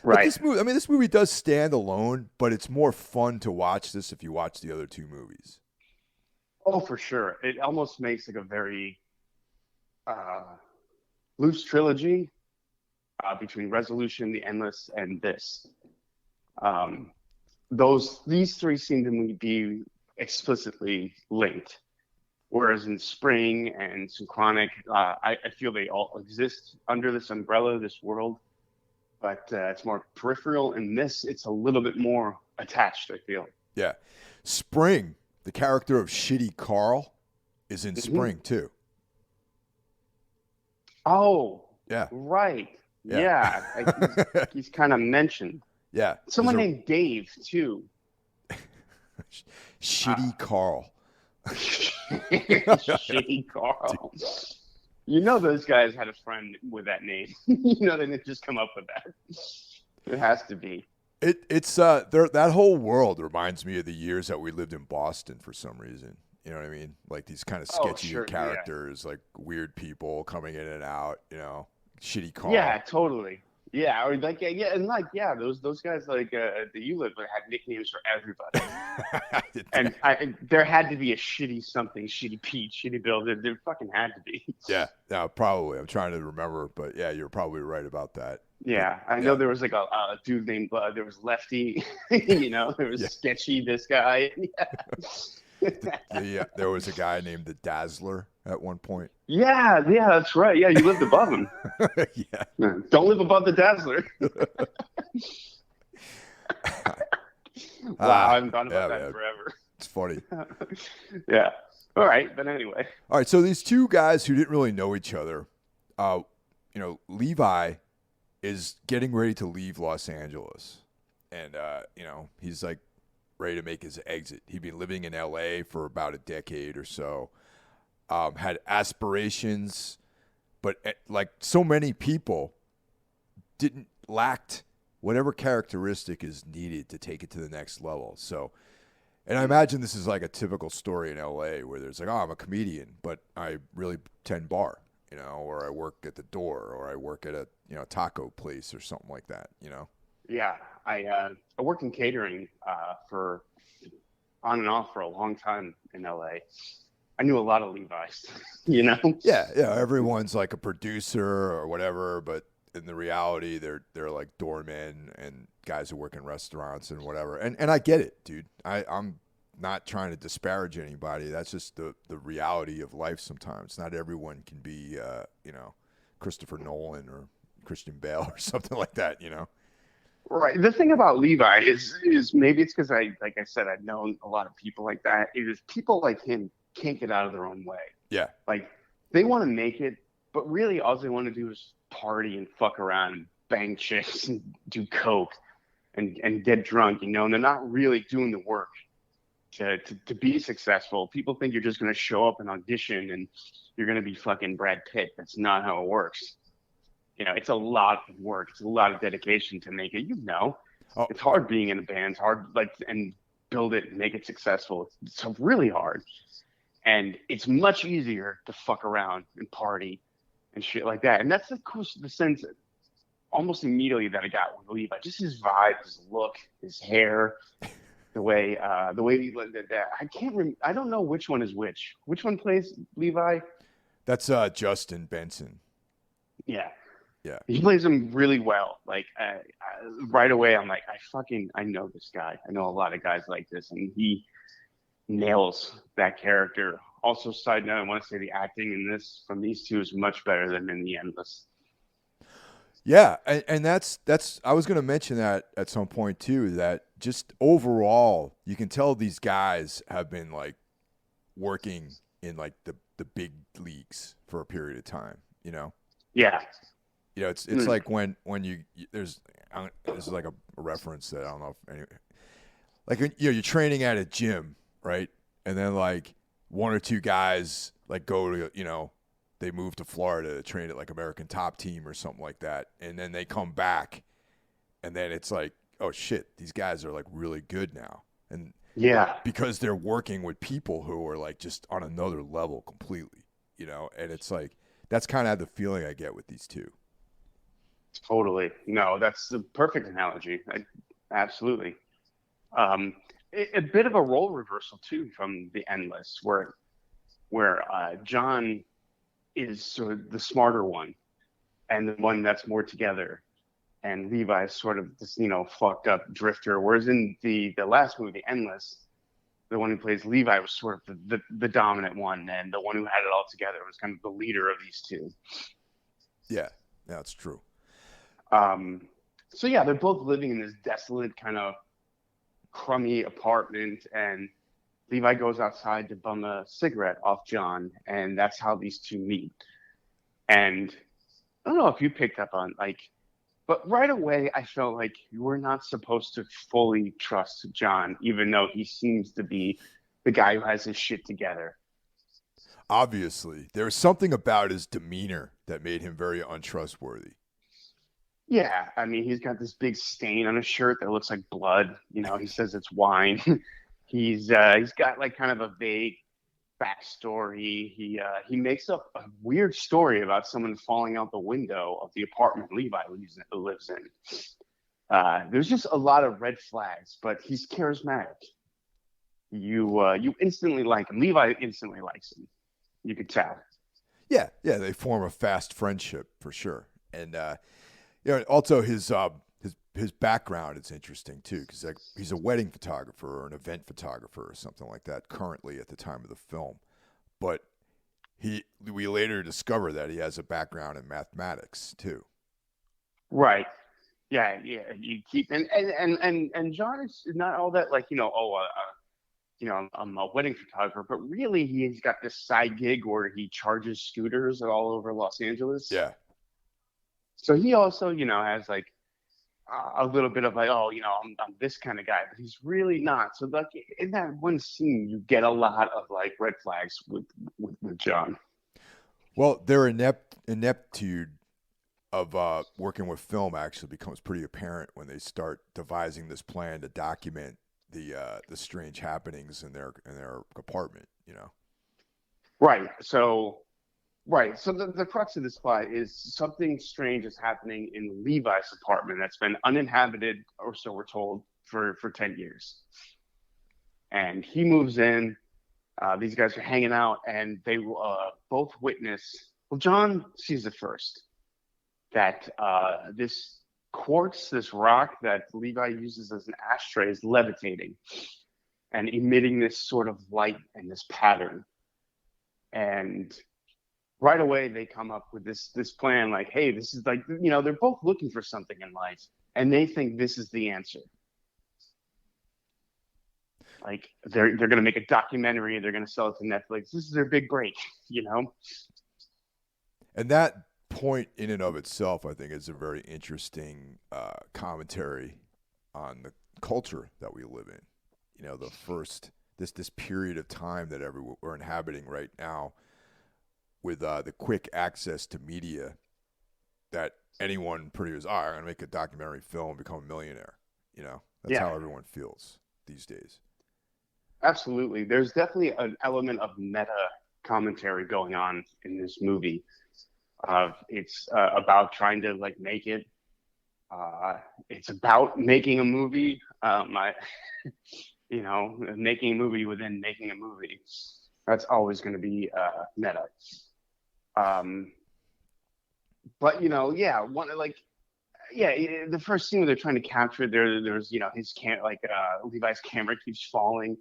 Right. This movie does stand alone, but it's more fun to watch this if you watch the other two movies. Oh, for sure. It almost makes like a very loose trilogy between Resolution, The Endless, and this. These three seem to be explicitly linked. Whereas in Spring and Synchronic, I feel they all exist under this umbrella, this world, but it's more peripheral. In this, it's a little bit more attached, I feel. Yeah. Spring, the character of Shitty Carl, is in Spring, too. Oh, yeah. Right. Yeah. He's kind of mentioned. Yeah. Someone named Dave, too. Shitty Carl. Shitty Carl. Those guys had a friend with that name. They didn't just come up with that. It has to be. It's that whole world reminds me of the years that we lived in Boston for some reason. You know what I mean? Like these kind of sketchy characters, like weird people coming in and out. Shitty Carl. Yeah, totally. Yeah, or those guys that you lived with had nicknames for everybody. And there had to be a shitty something, shitty Pete, shitty Bill. There fucking had to be. Yeah, probably. I'm trying to remember, but yeah, you're probably right about that. Yeah, I know there was like a dude named there was Lefty. There was Sketchy, this guy. There was a guy named the Dazzler at one point. Yeah, that's right. Yeah, you lived above him. Yeah. Don't live above the Dazzler. Wow, I haven't thought about that in forever. It's funny. Yeah. All right, but anyway. All right, so these two guys who didn't really know each other, Levi is getting ready to leave Los Angeles. And, he's like ready to make his exit. He'd been living in LA for about a decade or so. Had aspirations, but like so many people, lacked whatever characteristic is needed to take it to the next level. So, and I imagine this is like a typical story in LA where there's like, I'm a comedian, but I really tend bar, or I work at the door, or I work at a taco place or something like that, Yeah, I worked in catering for on and off for a long time in LA. I knew a lot of Levi's, you know? Yeah, yeah. Everyone's like a producer or whatever, but in the reality, they're like doormen and guys who work in restaurants and whatever. And I get it, dude. I'm not trying to disparage anybody. That's just the reality of life. Sometimes not everyone can be, Christopher Nolan or Christian Bale or something like that. You know? Right. The thing about Levi is maybe it's because like I said, I've known a lot of people like that. It is people like him can't get out of their own way. Yeah. Like they want to make it, but really all they want to do is party and fuck around and bang chicks and do coke and get drunk, you know, and they're not really doing the work to be successful. People think you're just going to show up and audition and you're going to be fucking Brad Pitt. That's not how it works. You know, it's a lot of work. It's a lot of dedication to make it. You know, Oh, it's hard being in a band. It's hard, like, and build it and make it successful. It's really hard. And it's much easier to fuck around and party and shit like that. And that's the sense almost immediately that I got with Levi. Just his vibe, his look, his hair, the way he that. I can't remember. I don't know which one is which. Which one plays Levi? that's Justin Benson. Yeah. Yeah. He plays him really well. Like right away, I'm like, I know this guy. I know a lot of guys like this, and he nails that character. Also, side note, I want to say the acting in this from these two is much better than in The Endless. Yeah, and that's I was going to mention that at some point too. That just overall, you can tell these guys have been like working in like the big leagues for a period of time. You know, Yeah. it's like when there's this is like a reference that I don't know if any like you're training at a gym, right? And then like one or two guys like go to they move to Florida to train at like American Top Team or something like that, and then they come back, and then it's like, oh shit, these guys are like really good now, and Yeah. because they're working with people who are like just on another level completely, and it's like that's kind of the feeling I get with these two. Totally. No, that's the perfect analogy. Absolutely. A bit of a role reversal too from The Endless, where John is sort of the smarter one and the one that's more together, and Levi is sort of this fucked up drifter. Whereas in the last movie, The Endless, the one who plays Levi was sort of the dominant one and the one who had it all together. Was kind of the leader of these two. Yeah, that's true. So yeah, they're both living in this desolate kind of crummy apartment, and Levi goes outside to bum a cigarette off John, and that's how these two meet. And I don't know if you picked up on but right away I felt like you were not supposed to fully trust John, even though he seems to be the guy who has his shit together. Obviously, there was something about his demeanor that made him very untrustworthy. Yeah, I mean, he's got this big stain on his shirt that looks like blood. He says it's wine. He's got like kind of a vague backstory. He makes up a weird story about someone falling out the window of the apartment Levi lives in. There's just a lot of red flags, but he's charismatic. You instantly like him. Levi instantly likes him. You could tell. Yeah, they form a fast friendship for sure, and also his background is interesting too, because like he's a wedding photographer or an event photographer or something like that currently at the time of the film, but we later discover that he has a background in mathematics too. Right. Yeah. You keep and John is not all that I'm a wedding photographer, but really he's got this side gig where he charges scooters all over Los Angeles. Yeah. So he also, has like a little bit of like, I'm this kind of guy, but he's really not. So like in that one scene, you get a lot of like red flags with John. Well, their ineptitude of working with film actually becomes pretty apparent when they start devising this plan to document the strange happenings in their apartment. Right. So the crux of this plot is something strange is happening in Levi's apartment that's been uninhabited, or so we're told, for 10 years. And he moves in. These guys are hanging out, and they both witness. Well, John sees it first that this quartz, this rock that Levi uses as an ashtray, is levitating and emitting this sort of light and this pattern. And right away, they come up with this plan, like, hey, this is like, they're both looking for something in life, and they think this is the answer. Like they're going to make a documentary, they're going to sell it to Netflix. This is their big break, And that point in and of itself, I think, is a very interesting commentary on the culture that we live in. The first this period of time that we're inhabiting right now, with the quick access to media, that anyone pretty much, I'm going to make a documentary film, become a millionaire. That's how everyone feels these days. Absolutely. There's definitely an element of meta commentary going on in this movie. It's about trying to make it. It's about making a movie. Making a movie within making a movie. That's always going to be meta. But the first scene where they're trying to capture it, there's his Levi's camera keeps falling,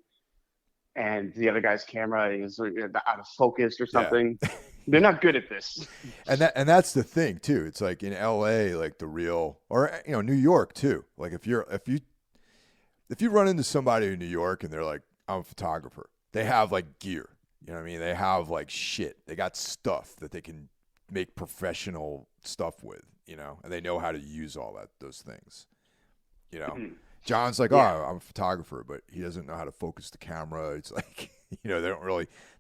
and the other guy's camera is out of focus or something. Yeah. They're not good at this. And that's the thing too. It's like in LA, like the real, or New York too. Like if you run into somebody in New York and they're like, I'm a photographer, they have like gear. You know what I mean? They have like shit. They got stuff that they can make professional stuff with, and they know how to use all those things. Mm-hmm. John's like, I'm a photographer, but he doesn't know how to focus the camera. It's like,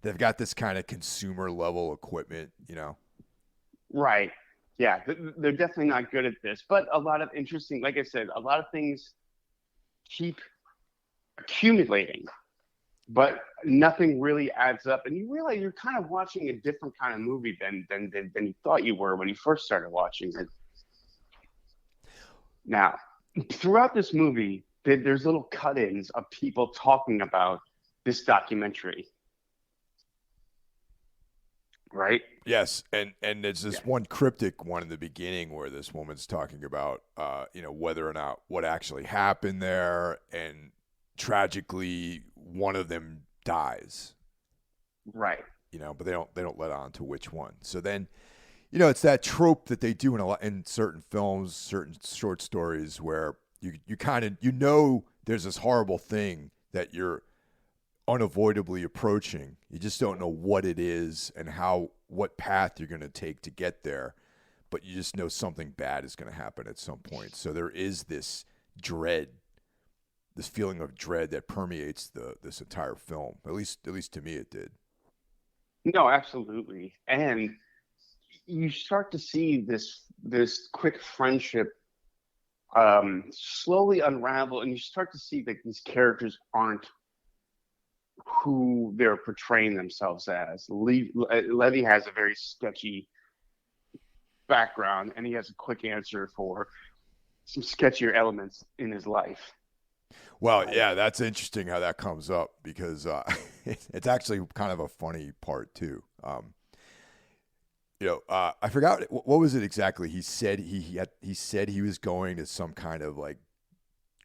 they've got this kind of consumer level equipment, Right. Yeah. They're definitely not good at this, but a lot of interesting, like I said, a lot of things keep accumulating, but nothing really adds up. And you realize you're kind of watching a different kind of movie than you thought you were when you first started watching it. Now, throughout this movie, there's little cut-ins of people talking about this documentary. Right? Yes, and there's this one cryptic one in the beginning where this woman's talking about, whether or not what actually happened there, and tragically one of them dies. Right. But they don't let on to which one. So then, it's that trope that they do in certain films, certain short stories, where you kind of there's this horrible thing that you're unavoidably approaching. You just don't know what it is and what path you're going to take to get there, but you just know something bad is going to happen at some point. So there is this dread, this feeling of dread that permeates this entire film. At least to me, it did. No, absolutely. And you start to see this quick friendship slowly unravel, and you start to see that these characters aren't who they're portraying themselves as. Levy has a very sketchy background, and he has a quick answer for some sketchier elements in his life. Well, yeah, that's interesting how that comes up, because it's actually kind of a funny part too. I forgot what was it exactly. He said he said he was going to some kind of like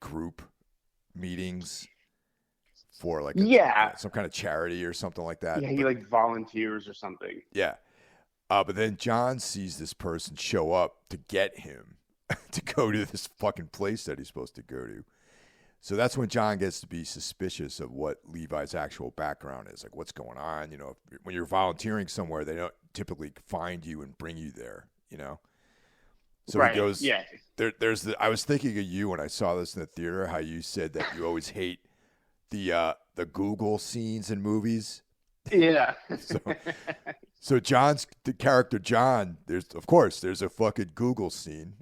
group meetings for like some kind of charity or something like that. Yeah, he like volunteers or something. Yeah. But then John sees this person show up to get him to go to this fucking place that he's supposed to go to. So that's when John gets to be suspicious of what Levi's actual background is. Like, what's going on? When you're volunteering somewhere, they don't typically find you and bring you there, So right. He goes, yeah. I was thinking of you when I saw this in the theater, how you said that you always hate the Google scenes in movies. Yeah. So the character John, there's a fucking Google scene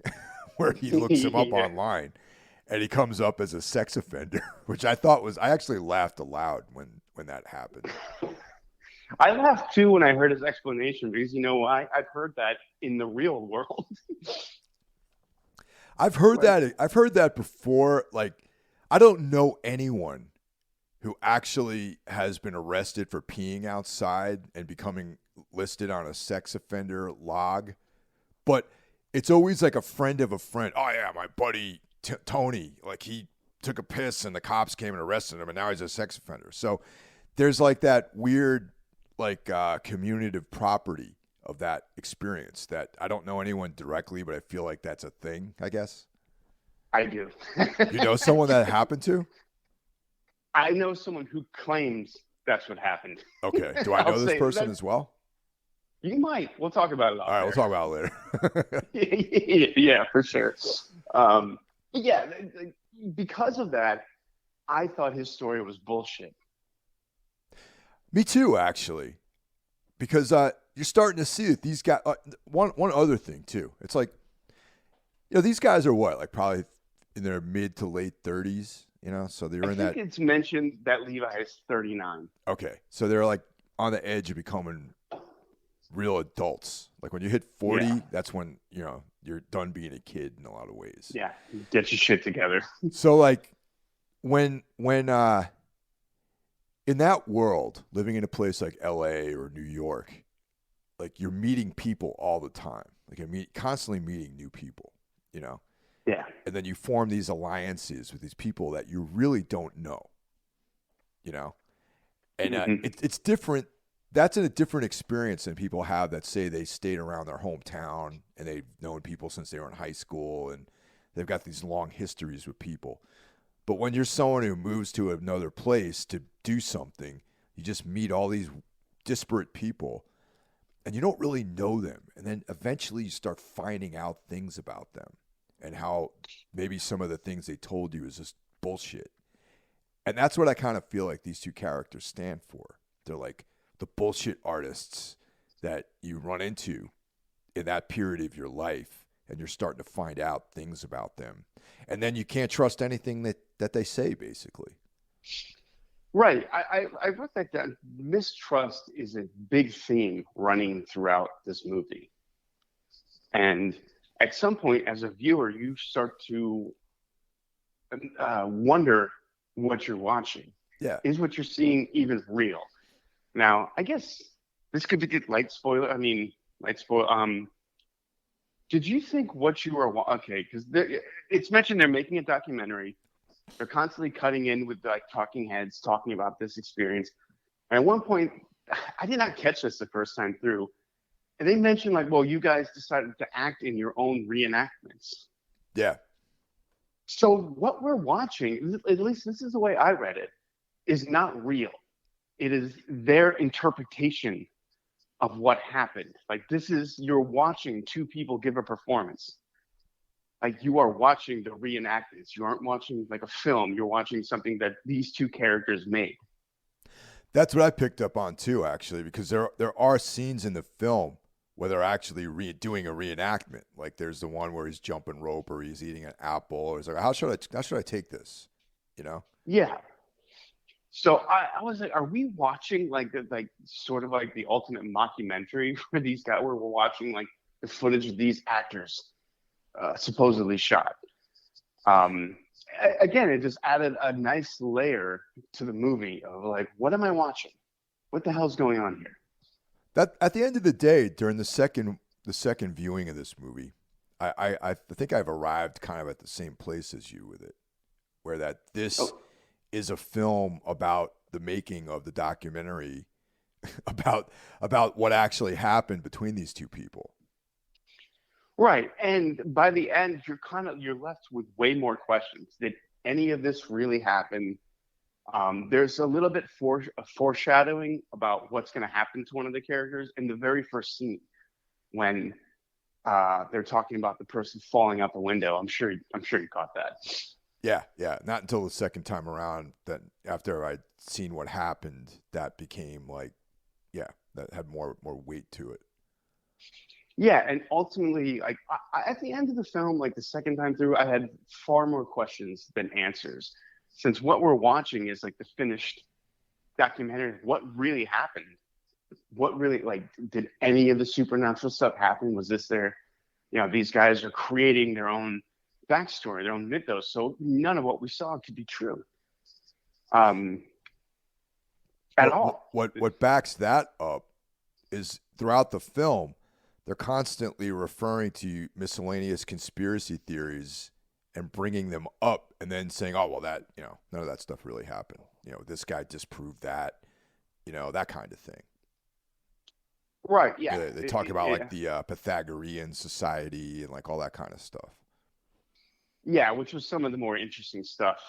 where he looks him up online, and he comes up as a sex offender, which I actually laughed aloud when that happened. I laughed too when I heard his explanation, because you know why? I've heard that in the real world. I've heard that before. Like, I don't know anyone who actually has been arrested for peeing outside and becoming listed on a sex offender log. But it's always like a friend of a friend. Oh, yeah, my buddy Tony, like he took a piss and the cops came and arrested him and now he's a sex offender. So there's like that weird, like communicative property of that experience that I don't know anyone directly, but I feel like that's a thing, I guess. I do. You know someone that happened to? I know someone who claims that's what happened. Okay. Do I know this person as well? You might. We'll talk about it. All right, we'll talk about it later. Yeah, for sure. Yeah, because of that, I thought his story was bullshit. Me too, actually, because you're starting to see that these guys. One other thing too. It's like, these guys are what, like probably in their mid to late 30s. So they're in that. I think it's mentioned that Levi is 39. Okay, so they're like on the edge of becoming real adults. Like when you hit 40, that's when you're done being a kid in a lot of ways. Yeah, get your shit together. So like when in that world, living in a place like LA or New York, like you're meeting people all the time. Like you're constantly meeting new people, Yeah. And then you form these alliances with these people that you really don't know, And it's different. That's a different experience than people have that say they stayed around their hometown and they've known people since they were in high school and they've got these long histories with people. But when you're someone who moves to another place to do something, you just meet all these disparate people and you don't really know them. And then eventually you start finding out things about them and how maybe some of the things they told you is just bullshit. And that's what I kind of feel like these two characters stand for. They're like the bullshit artists that you run into in that period of your life, and you're starting to find out things about them. And then you can't trust anything that they say, basically. Right. I wrote that down. Mistrust is a big theme running throughout this movie. And at some point, as a viewer, you start to wonder what you're watching. Yeah. Is what you're seeing even real? Now, I guess this could be light spoiler. Did you think what you were okay? Because it's mentioned they're making a documentary. They're constantly cutting in with like talking heads talking about this experience. And at one point, I did not catch this the first time through. And they mentioned like, well, you guys decided to act in your own reenactments. Yeah. So what we're watching, at least this is the way I read it, is not real. It is their interpretation of what happened. Like you're watching two people give a performance. Like you are watching the reenactments. You aren't watching like a film. You're watching something that these two characters made. That's what I picked up on too, actually, because there are scenes in the film where they're actually doing a reenactment. Like there's the one where he's jumping rope or he's eating an apple. Or he's like, how should I take this? Yeah. So I was like, are we watching like sort of like the ultimate mockumentary where these guys where we're watching like the footage of these actors supposedly shot? Again, it just added a nice layer to the movie of like, what am I watching? What the hell's going on here? That at the end of the day, during the second viewing of this movie, I think I've arrived kind of at the same place as you with it, where that this is a film about the making of the documentary about what actually happened between these two people. Right. And by the end, you're left with way more questions. Did any of this really happen? There's a little bit foreshadowing about what's going to happen to one of the characters in the very first scene when they're talking about the person falling out the window. I'm sure you caught that. Yeah. Not until the second time around that after I'd seen what happened, that became like, that had more weight to it. Yeah, and ultimately, like at the end of the film, like the second time through, I had far more questions than answers, since what we're watching is like the finished documentary. What really happened? What really did any of the supernatural stuff happen? Was this these guys are creating their own backstory, their own mythos, so none of what we saw could be true. at all. What backs that up is throughout the film, they're constantly referring to miscellaneous conspiracy theories and bringing them up and then saying, oh, well, that, none of that stuff really happened. This guy disproved that, that kind of thing. Right. Yeah. They talk about like the Pythagorean society and like all that kind of stuff. Yeah, which was some of the more interesting stuff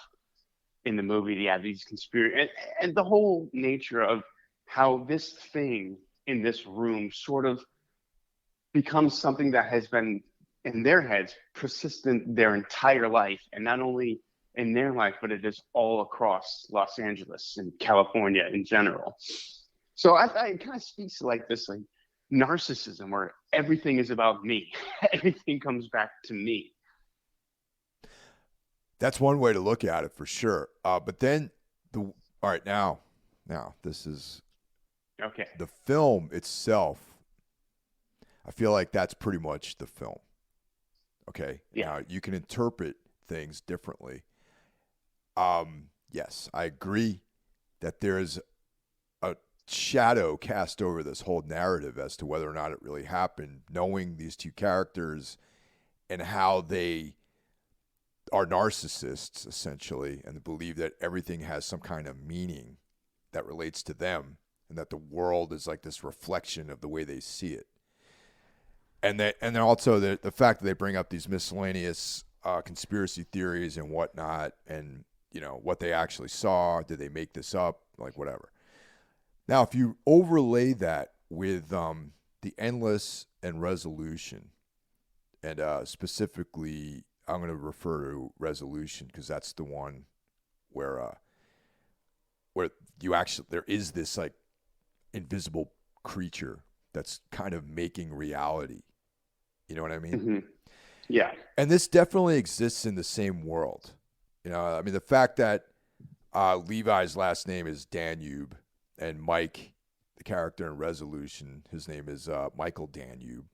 in the movie. Yeah, these conspiracy and the whole nature of how this thing in this room sort of becomes something that has been in their heads persistent their entire life, and not only in their life, but it is all across Los Angeles and California in general. So it kind of speaks to like this like narcissism where everything is about me. Everything comes back to me. That's one way to look at it for sure. But then all right, now this is okay. The film itself. I feel like that's pretty much the film. Okay. Yeah. Now you can interpret things differently. Yes, I agree that there's a shadow cast over this whole narrative as to whether or not it really happened, knowing these two characters and how they are narcissists, essentially, and believe that everything has some kind of meaning that relates to them and that the world is like this reflection of the way they see it. And then also the fact that they bring up these miscellaneous conspiracy theories and whatnot, and what they actually saw. Did they make this up? Like whatever. Now, if you overlay that with the Endless and Resolution, and specifically, I'm going to refer to Resolution because that's the one where you actually there is this like invisible creature that's kind of making reality. You know what I mean? Mm-hmm. Yeah. And this definitely exists in the same world. I mean, the fact that Levi's last name is Danube and Mike, the character in Resolution, his name is Michael Danube.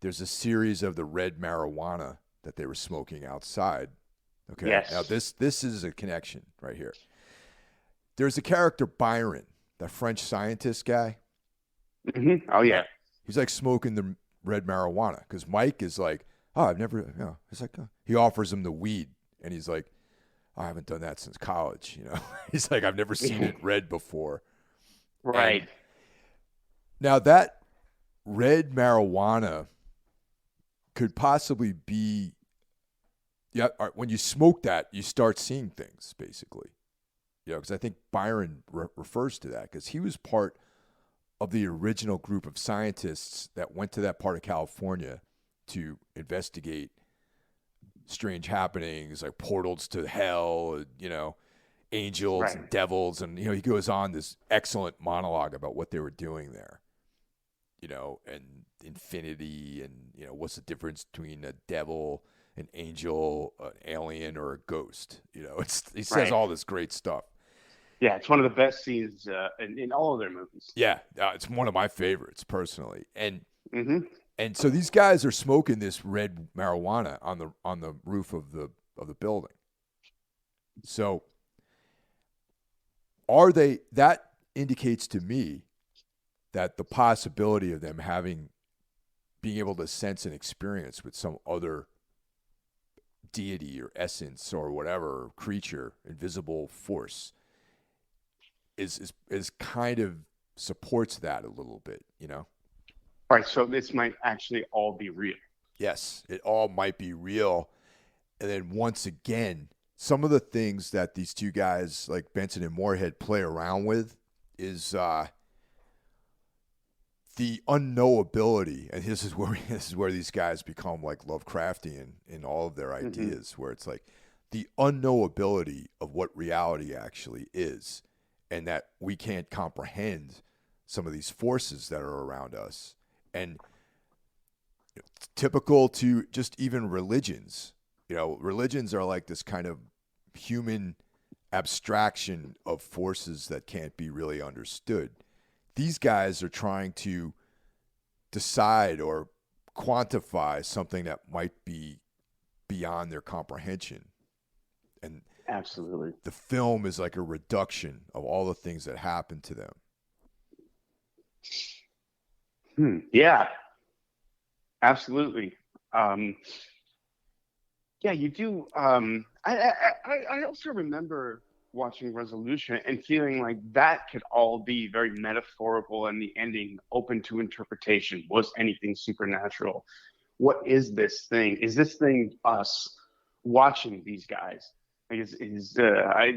There's a series of the red marijuana that they were smoking outside. Okay. Yes. Now this is a connection right here. There's a character Byron, that French scientist guy. Mm-hmm. Oh yeah. He's like smoking the red marijuana because Mike is like, oh, I've never, He's like, he offers him the weed and he's like, I haven't done that since college. He's like, I've never seen it red before. Right. And now that red marijuana could possibly be, when you smoke that, you start seeing things basically. Because I think Byron refers to that because he was part of the original group of scientists that went to that part of California to investigate strange happenings like portals to hell, angels right. and devils. And, he goes on this excellent monologue about what they were doing there, and infinity and, what's the difference between a devil, an angel, an alien, or a ghost. He says all this great stuff. Yeah, it's one of the best scenes in all of their movies. Yeah, it's one of my favorites personally. And mm-hmm. and so these guys are smoking this red marijuana on the roof of the building. So that indicates to me that the possibility of them being able to sense and experience with some other deity or essence or whatever creature, invisible force, is kind of supports that a little bit, All right, so this might actually all be real. Yes, it all might be real. And then once again, some of the things that these two guys like Benson and Moorhead play around with is the unknowability. And this is where these guys become like Lovecraftian in all of their ideas, where it's like the unknowability of what reality actually is. And that we can't comprehend some of these forces that are around us. And typical to just even religions. Religions are like this kind of human abstraction of forces that can't be really understood. These guys are trying to decide or quantify something that might be beyond their comprehension. and Absolutely. the film is like a reduction of all the things that happened to them. Yeah, absolutely. Um, yeah, you do. I also remember watching Resolution and feeling like that could all be very metaphorical and the ending open to interpretation. Was anything supernatural? What is this thing? Is this thing us watching these guys? Like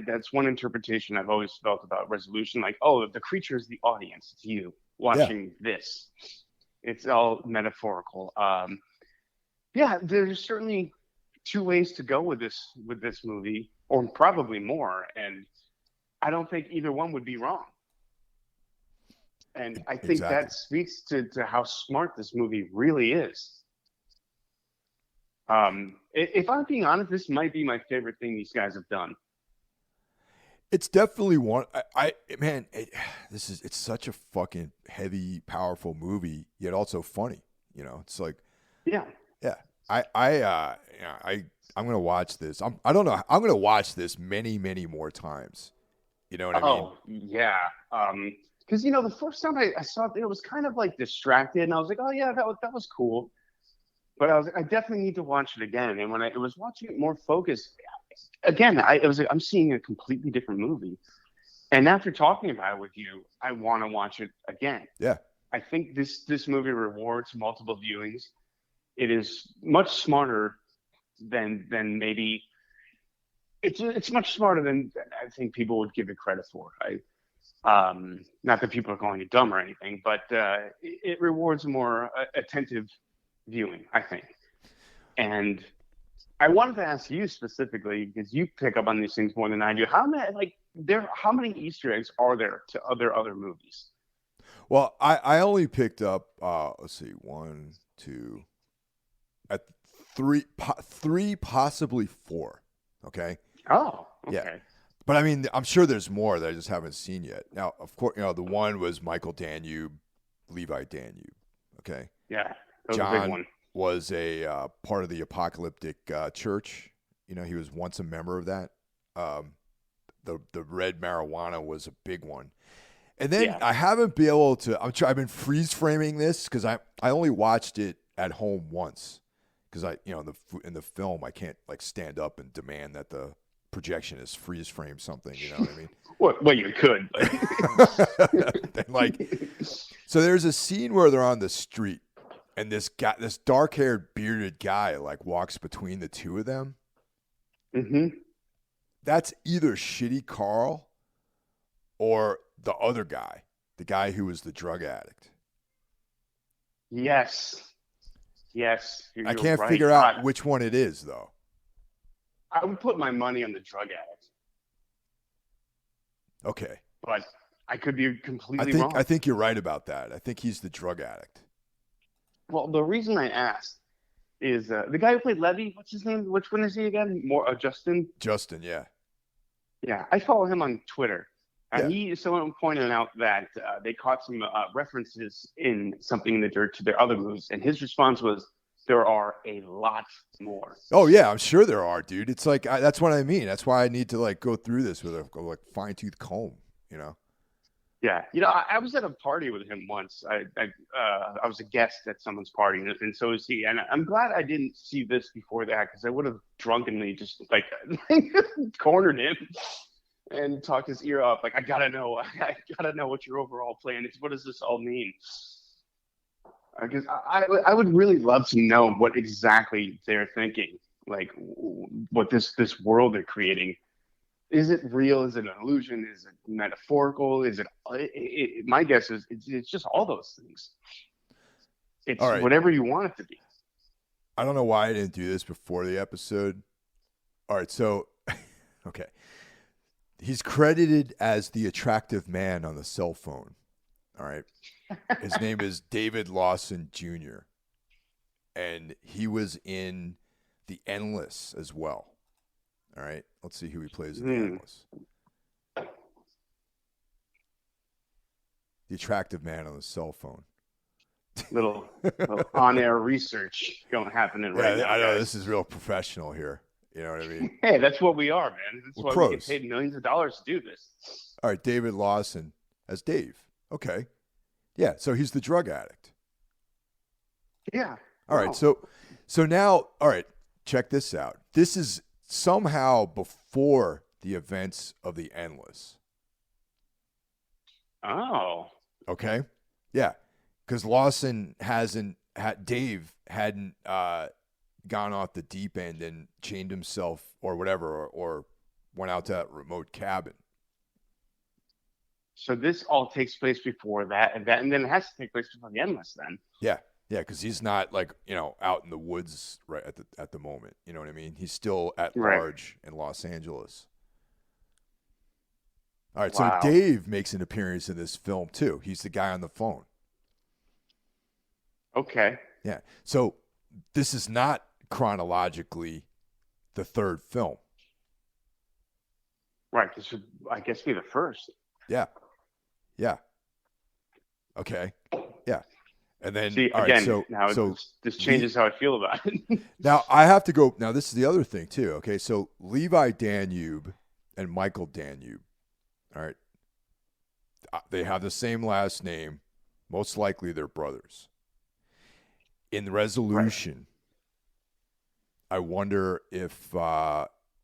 that's one interpretation I've always felt about Resolution. Like, oh, the creature is the audience. It's you Yeah, watching this. It's all metaphorical. Yeah, there's certainly two ways to go with this movie, or probably more, and I don't think either one would be wrong. And I think exactly. that speaks to how smart this movie really is. If I'm being honest, this might be my favorite thing these guys have done. It's definitely one. Man, it's such a fucking heavy, powerful movie, yet also funny. You know, it's like, Yeah. yeah, I'm gonna watch this. I don't know. I'm gonna watch this many, many more times. You know what I mean? Oh, yeah. Because the first time I saw it, it was kind of like distracted, and I was like, oh yeah, that was cool. But I definitely need to watch it again. And when I was watching it more focused, again, it was like I'm seeing a completely different movie. And after talking about it with you, I want to watch it again. Yeah. I think this movie rewards multiple viewings. It is much smarter than maybe it's much smarter than I think people would give it credit for. Not that people are calling it dumb or anything, but it rewards more attentive viewing, I think. And I wanted to ask you specifically because you pick up on these things more than I do. How many Easter eggs are there to other movies? Well, I only picked up let's see, one, two, at three, possibly four. Okay. Oh, Yeah. okay. But I mean, I'm sure there's more that I just haven't seen yet. Now, of course, the one was Michael Danube, Levi Danube. Okay. Yeah, that was a big John one. was a part of the apocalyptic church. He was once a member of that. The red marijuana was a big one. And then Yeah. I haven't been able to. I've been freeze framing this because I only watched it at home once because in the film I can't like stand up and demand that the projectionist freeze frame something. You know what I mean? Well, you could, And, so there's a scene where they're on the street and this dark haired bearded guy like walks between the two of them. hmm That's either Shitty Carl or the other guy, the guy who was the drug addict. Yes. I You're can't right. figure out which one it is though. I would put my money on the drug addict, Okay. but I could be I completely think wrong. you're right about that. I think he's the drug addict. Well, the reason I asked is the guy who played Levy. What's his name? Which one is he again? More Justin. Justin, yeah. Yeah, I follow him on Twitter. Yeah. Someone pointed out that they caught some references in Something in the Dirt to their other movies, and his response was, "There are a lot more." Oh yeah, I'm sure there are, dude. It's like that's what I mean. That's why I need to like go through this with a like fine tooth comb. Yeah, I was at a party with him once. I was a guest at someone's party, and so was he. And I'm glad I didn't see this before that because I would have drunkenly just like cornered him and talked his ear off. Like, I gotta know what your overall plan is. What does this all mean? Because I would really love to know what exactly they're thinking, like what this world they're creating. Is it real? Is it an illusion? Is it metaphorical? My guess is it's just all those things. It's All right. whatever you want it to be. I don't know why I didn't do this before the episode. All right, so okay. He's credited as the attractive man on the cell phone. All right. His name is David Lawson Jr. And he was in The Endless as well. All right. Let's see who he plays in The Endless. The attractive man on the cell phone. Little on-air research going happening right now. I know guys. this is real professional here. You know what I mean? Hey, that's what we are, man. That's We're why we get pros. paid millions of dollars to do this. All right, David Lawson as Dave. Okay. Yeah, so he's the drug addict. Yeah. All right, Wow. so now, all right, check this out. This is somehow before the events of the Endless. Oh. Okay? Yeah. Because Lawson Dave hadn't gone off the deep end and chained himself or whatever, or went out to that remote cabin. So this all takes place before that, and then it has to take place before the Endless. Then. Yeah. Yeah, because he's not like, out in the woods right at the moment. You know what I mean? He's still at Right. large in Los Angeles. All right, so Wow. Dave makes an appearance in this film too. He's the guy on the phone. Okay. Yeah. So this is not chronologically the third film. Right. This would, I guess, be the first. Yeah. Yeah. Okay. Yeah. And then See, all again, right, now so this changes how I feel about it. now I have to go. Now this is the other thing too. Okay, so Levi Danube and Michael Danube. All right, they have the same last name. Most likely, they're brothers. In the resolution, right. I wonder if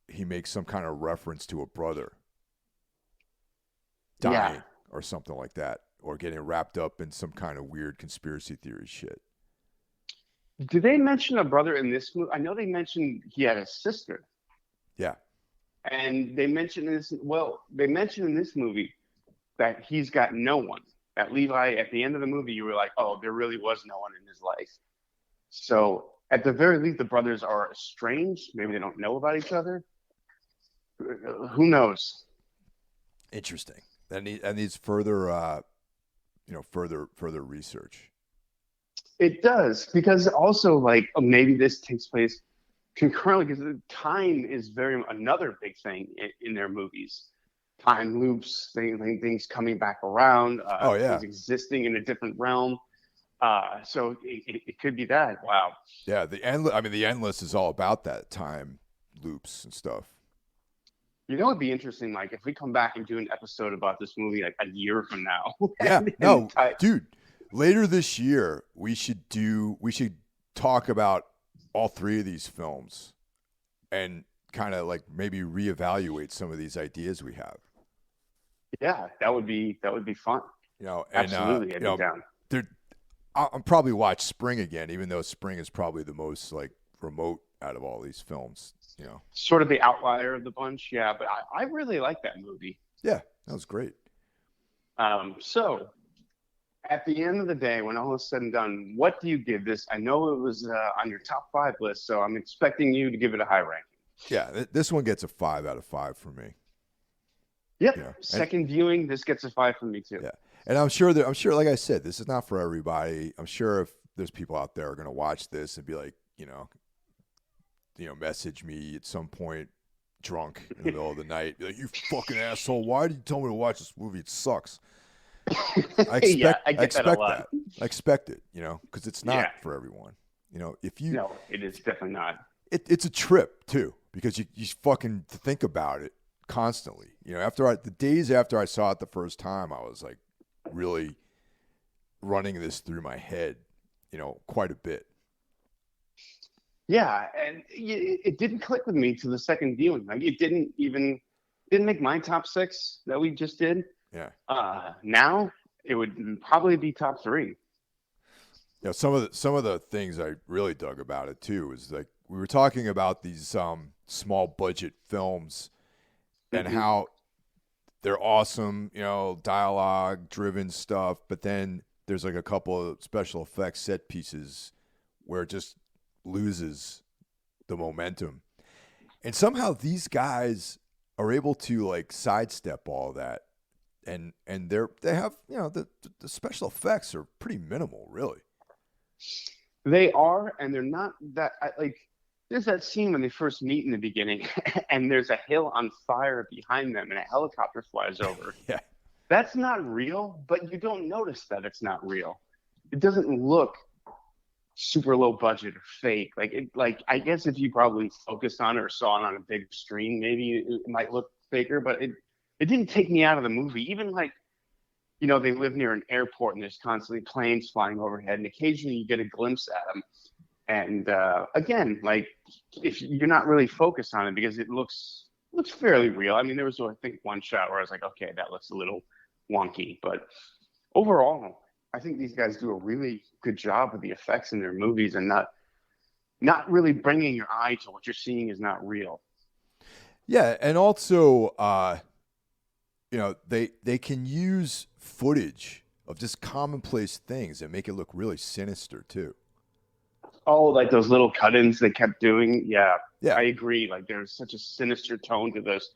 he makes some kind of reference to a brother dying or something like that, or getting wrapped up in some kind of weird conspiracy theory shit. Do they mention a brother in this movie? I know they mentioned he had a sister. Yeah. And they mentioned in this movie that he's got no one. That Levi, at the end of the movie, you were like, oh, there really was no one in his life. So at the very least, the brothers are estranged. Maybe they don't know about each other. Who knows? Interesting. That needs further, further research. It does, because also, like, maybe this takes place concurrently, because time is another big thing in their movies. Time loops, things coming back around, things existing in a different realm. So it could be that. Wow. Yeah, the Endless is all about that time loops and stuff. You know, it'd be interesting, like, if we come back and do an episode about this movie like a year from now. Yeah, dude. Later this year, we should talk about all three of these films and kind of like maybe reevaluate some of these ideas we have. Yeah, that would be fun. Absolutely, I'd be down. I'll probably watch Spring again, even though Spring is probably the most like remote out of all these films. Sort of the outlier of the bunch, yeah. But I really like that movie. Yeah, that was great. So at the end of the day, when all is said and done, what do you give this? I know it was on your top 5 list, so I'm expecting you to give it a high ranking. Yeah, this one gets a 5 out of 5 for me. Yep. Second viewing, this gets a 5 from me too. Yeah. And I'm sure, like I said, this is not for everybody. I'm sure if there's people out there who are going to watch this and be like, message me at some point drunk in the middle of the night, be like, you fucking asshole, why did you tell me to watch this movie? It sucks. I expect that. I expect it, because it's not for everyone. No, it is definitely not. It's a trip too, because you fucking think about it constantly. The days after I saw it the first time, I was like really running this through my head, quite a bit. Yeah, and it didn't click with me to the second viewing. Like, it didn't make my top 6 that we just did. Yeah. Now it would probably be top 3. Some of the things I really dug about it too is like we were talking about these small budget films and how they're awesome, dialogue driven stuff, but then there's like a couple of special effects set pieces where it just loses the momentum. And somehow these guys are able to like sidestep all that. And they have, the special effects are pretty minimal, really. They are, and they're not that like. There's that scene when they first meet in the beginning, and there's a hill on fire behind them, and a helicopter flies over. Yeah, that's not real, but you don't notice that it's not real. It doesn't look super low budget or fake. Like I guess if you probably focused on it or saw it on a big screen, maybe it might look faker, but it didn't take me out of the movie. Even like, they live near an airport and there's constantly planes flying overhead, and occasionally you get a glimpse at them. And again, like if you're not really focused on it because it looks fairly real. I mean, there was I think one shot where I was like, okay, that looks a little wonky, but overall, I think these guys do a really good job with the effects in their movies and not really bringing your eye to what you're seeing is not real. Yeah, and also, they can use footage of just commonplace things and make it look really sinister too. Oh, like those little cut-ins they kept doing. Yeah, Yeah, I agree. Like there's such a sinister tone to this.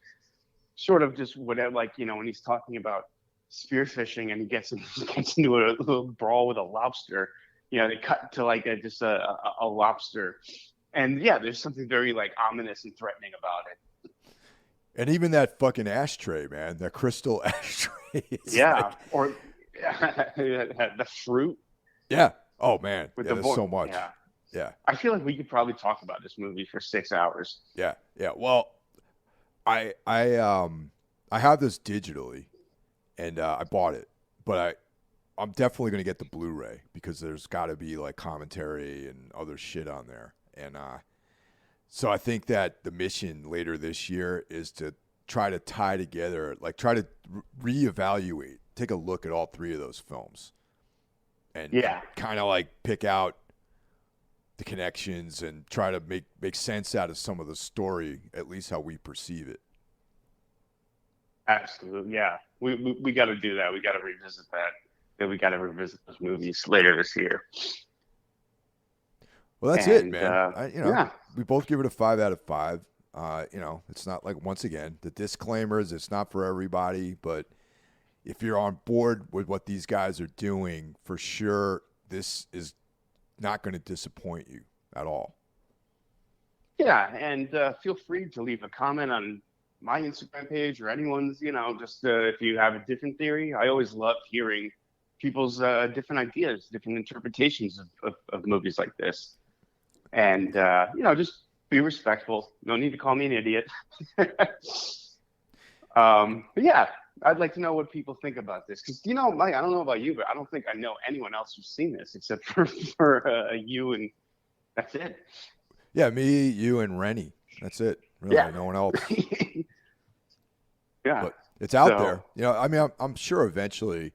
Sort of just whatever, like when he's talking about spearfishing and he gets into a little brawl with a lobster. They cut to like just a lobster, and yeah, there's something very like ominous and threatening about it. and even that fucking ashtray, man, that crystal ashtray. Yeah, or the fruit Yeah. Oh man. with Yeah, the there's boy. so much. Yeah, Yeah. I feel like we could probably talk about this movie for 6 hours. Yeah. Yeah. Well, I have this digitally, and I bought it, but I'm definitely gonna get the Blu-ray because there's got to be like commentary and other shit on there, and so I think that the mission later this year is to try to tie together, like try to reevaluate, take a look at all three of those films, and Yeah, kind of like pick out the connections and try to make sense out of some of the story, at least how we perceive it. absolutely. Yeah, we got to do that. We got to revisit that. Yeah, we got to revisit those movies later this year. Well, that's it, And man. yeah, We both give it a 5 out of 5. It's not like, once again, the disclaimers. It's not for everybody, but if you're on board with what these guys are doing, for sure, this is not going to disappoint you at all. yeah, and feel free to leave a comment on my Instagram page or anyone's. Just if you have a different theory. I always love hearing people's different ideas, different interpretations of movies like this. And just be respectful. No need to call me an idiot. But yeah, I'd like to know what people think about this because Mike, I don't know about you, but I don't think I know anyone else who's seen this except for you, and that's it. Yeah, me, you, and Rennie. That's it. Really, Yeah. no one else. Yeah. But it's out So there. I mean, I'm sure eventually.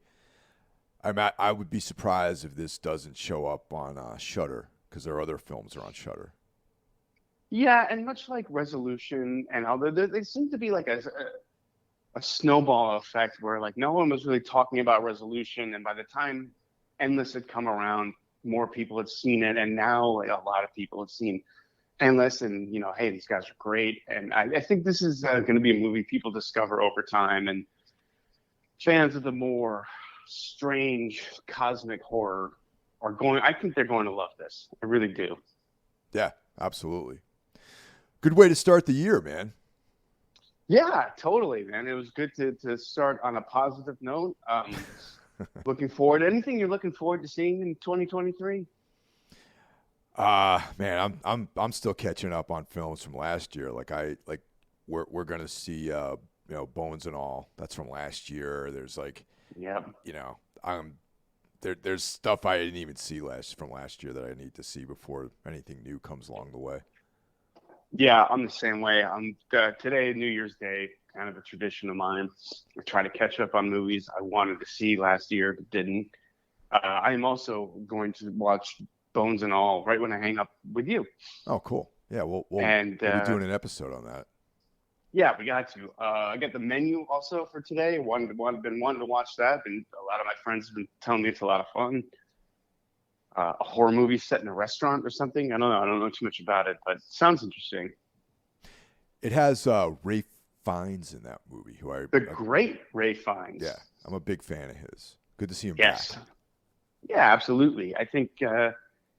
I would be surprised if this doesn't show up on Shudder because their other films are on Shudder. yeah, and much like Resolution and all, they seem to be like a snowball effect where like no one was really talking about Resolution, and by the time Endless had come around, more people had seen it, and now like a lot of people have seen Endless, and hey, these guys are great, and I think this is going to be a movie people discover over time, and fans of the more strange cosmic horror are going. I think they're going to love this. I really do. Yeah, absolutely. Good way to start the year, man. Yeah, totally, man. It was good to start on a positive note. Looking forward. Anything you're looking forward to seeing in 2023? Man, I'm still catching up on films from last year. We're gonna see Bones and All. That's from last year. There's like, Yep. there's stuff I didn't even see from last year that I need to see before anything new comes along the way. Yeah, I'm the same way. Today, New Year's Day, kind of a tradition of mine. I try to catch up on movies I wanted to see last year but didn't. I am also going to watch Bones and All right when I hang up with you. Oh, cool. Yeah, we'll be doing an episode on that. Yeah, we got to. I got the menu also for today. Been wanting to watch that, and a lot of my friends have been telling me it's a lot of fun. A horror movie set in a restaurant or something. I don't know. I don't know too much about it, but it sounds interesting. It has Ralph Fiennes in that movie. Great Ralph Fiennes. Yeah, I'm a big fan of his. Good to see him Yes. back. Yeah, absolutely. I think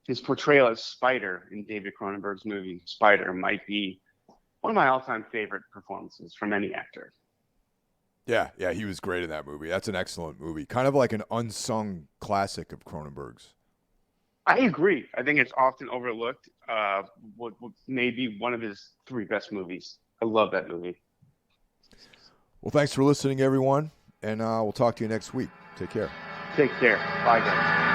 his portrayal as Spider in David Cronenberg's movie Spider might be one of my all-time favorite performances from any actor. Yeah, he was great in that movie. That's an excellent movie. Kind of like an unsung classic of Cronenberg's. I agree. I think it's often overlooked. What maybe one of his 3 best movies. I love that movie. Well, thanks for listening, everyone, and we'll talk to you next week. Take care. Take care. Bye, guys.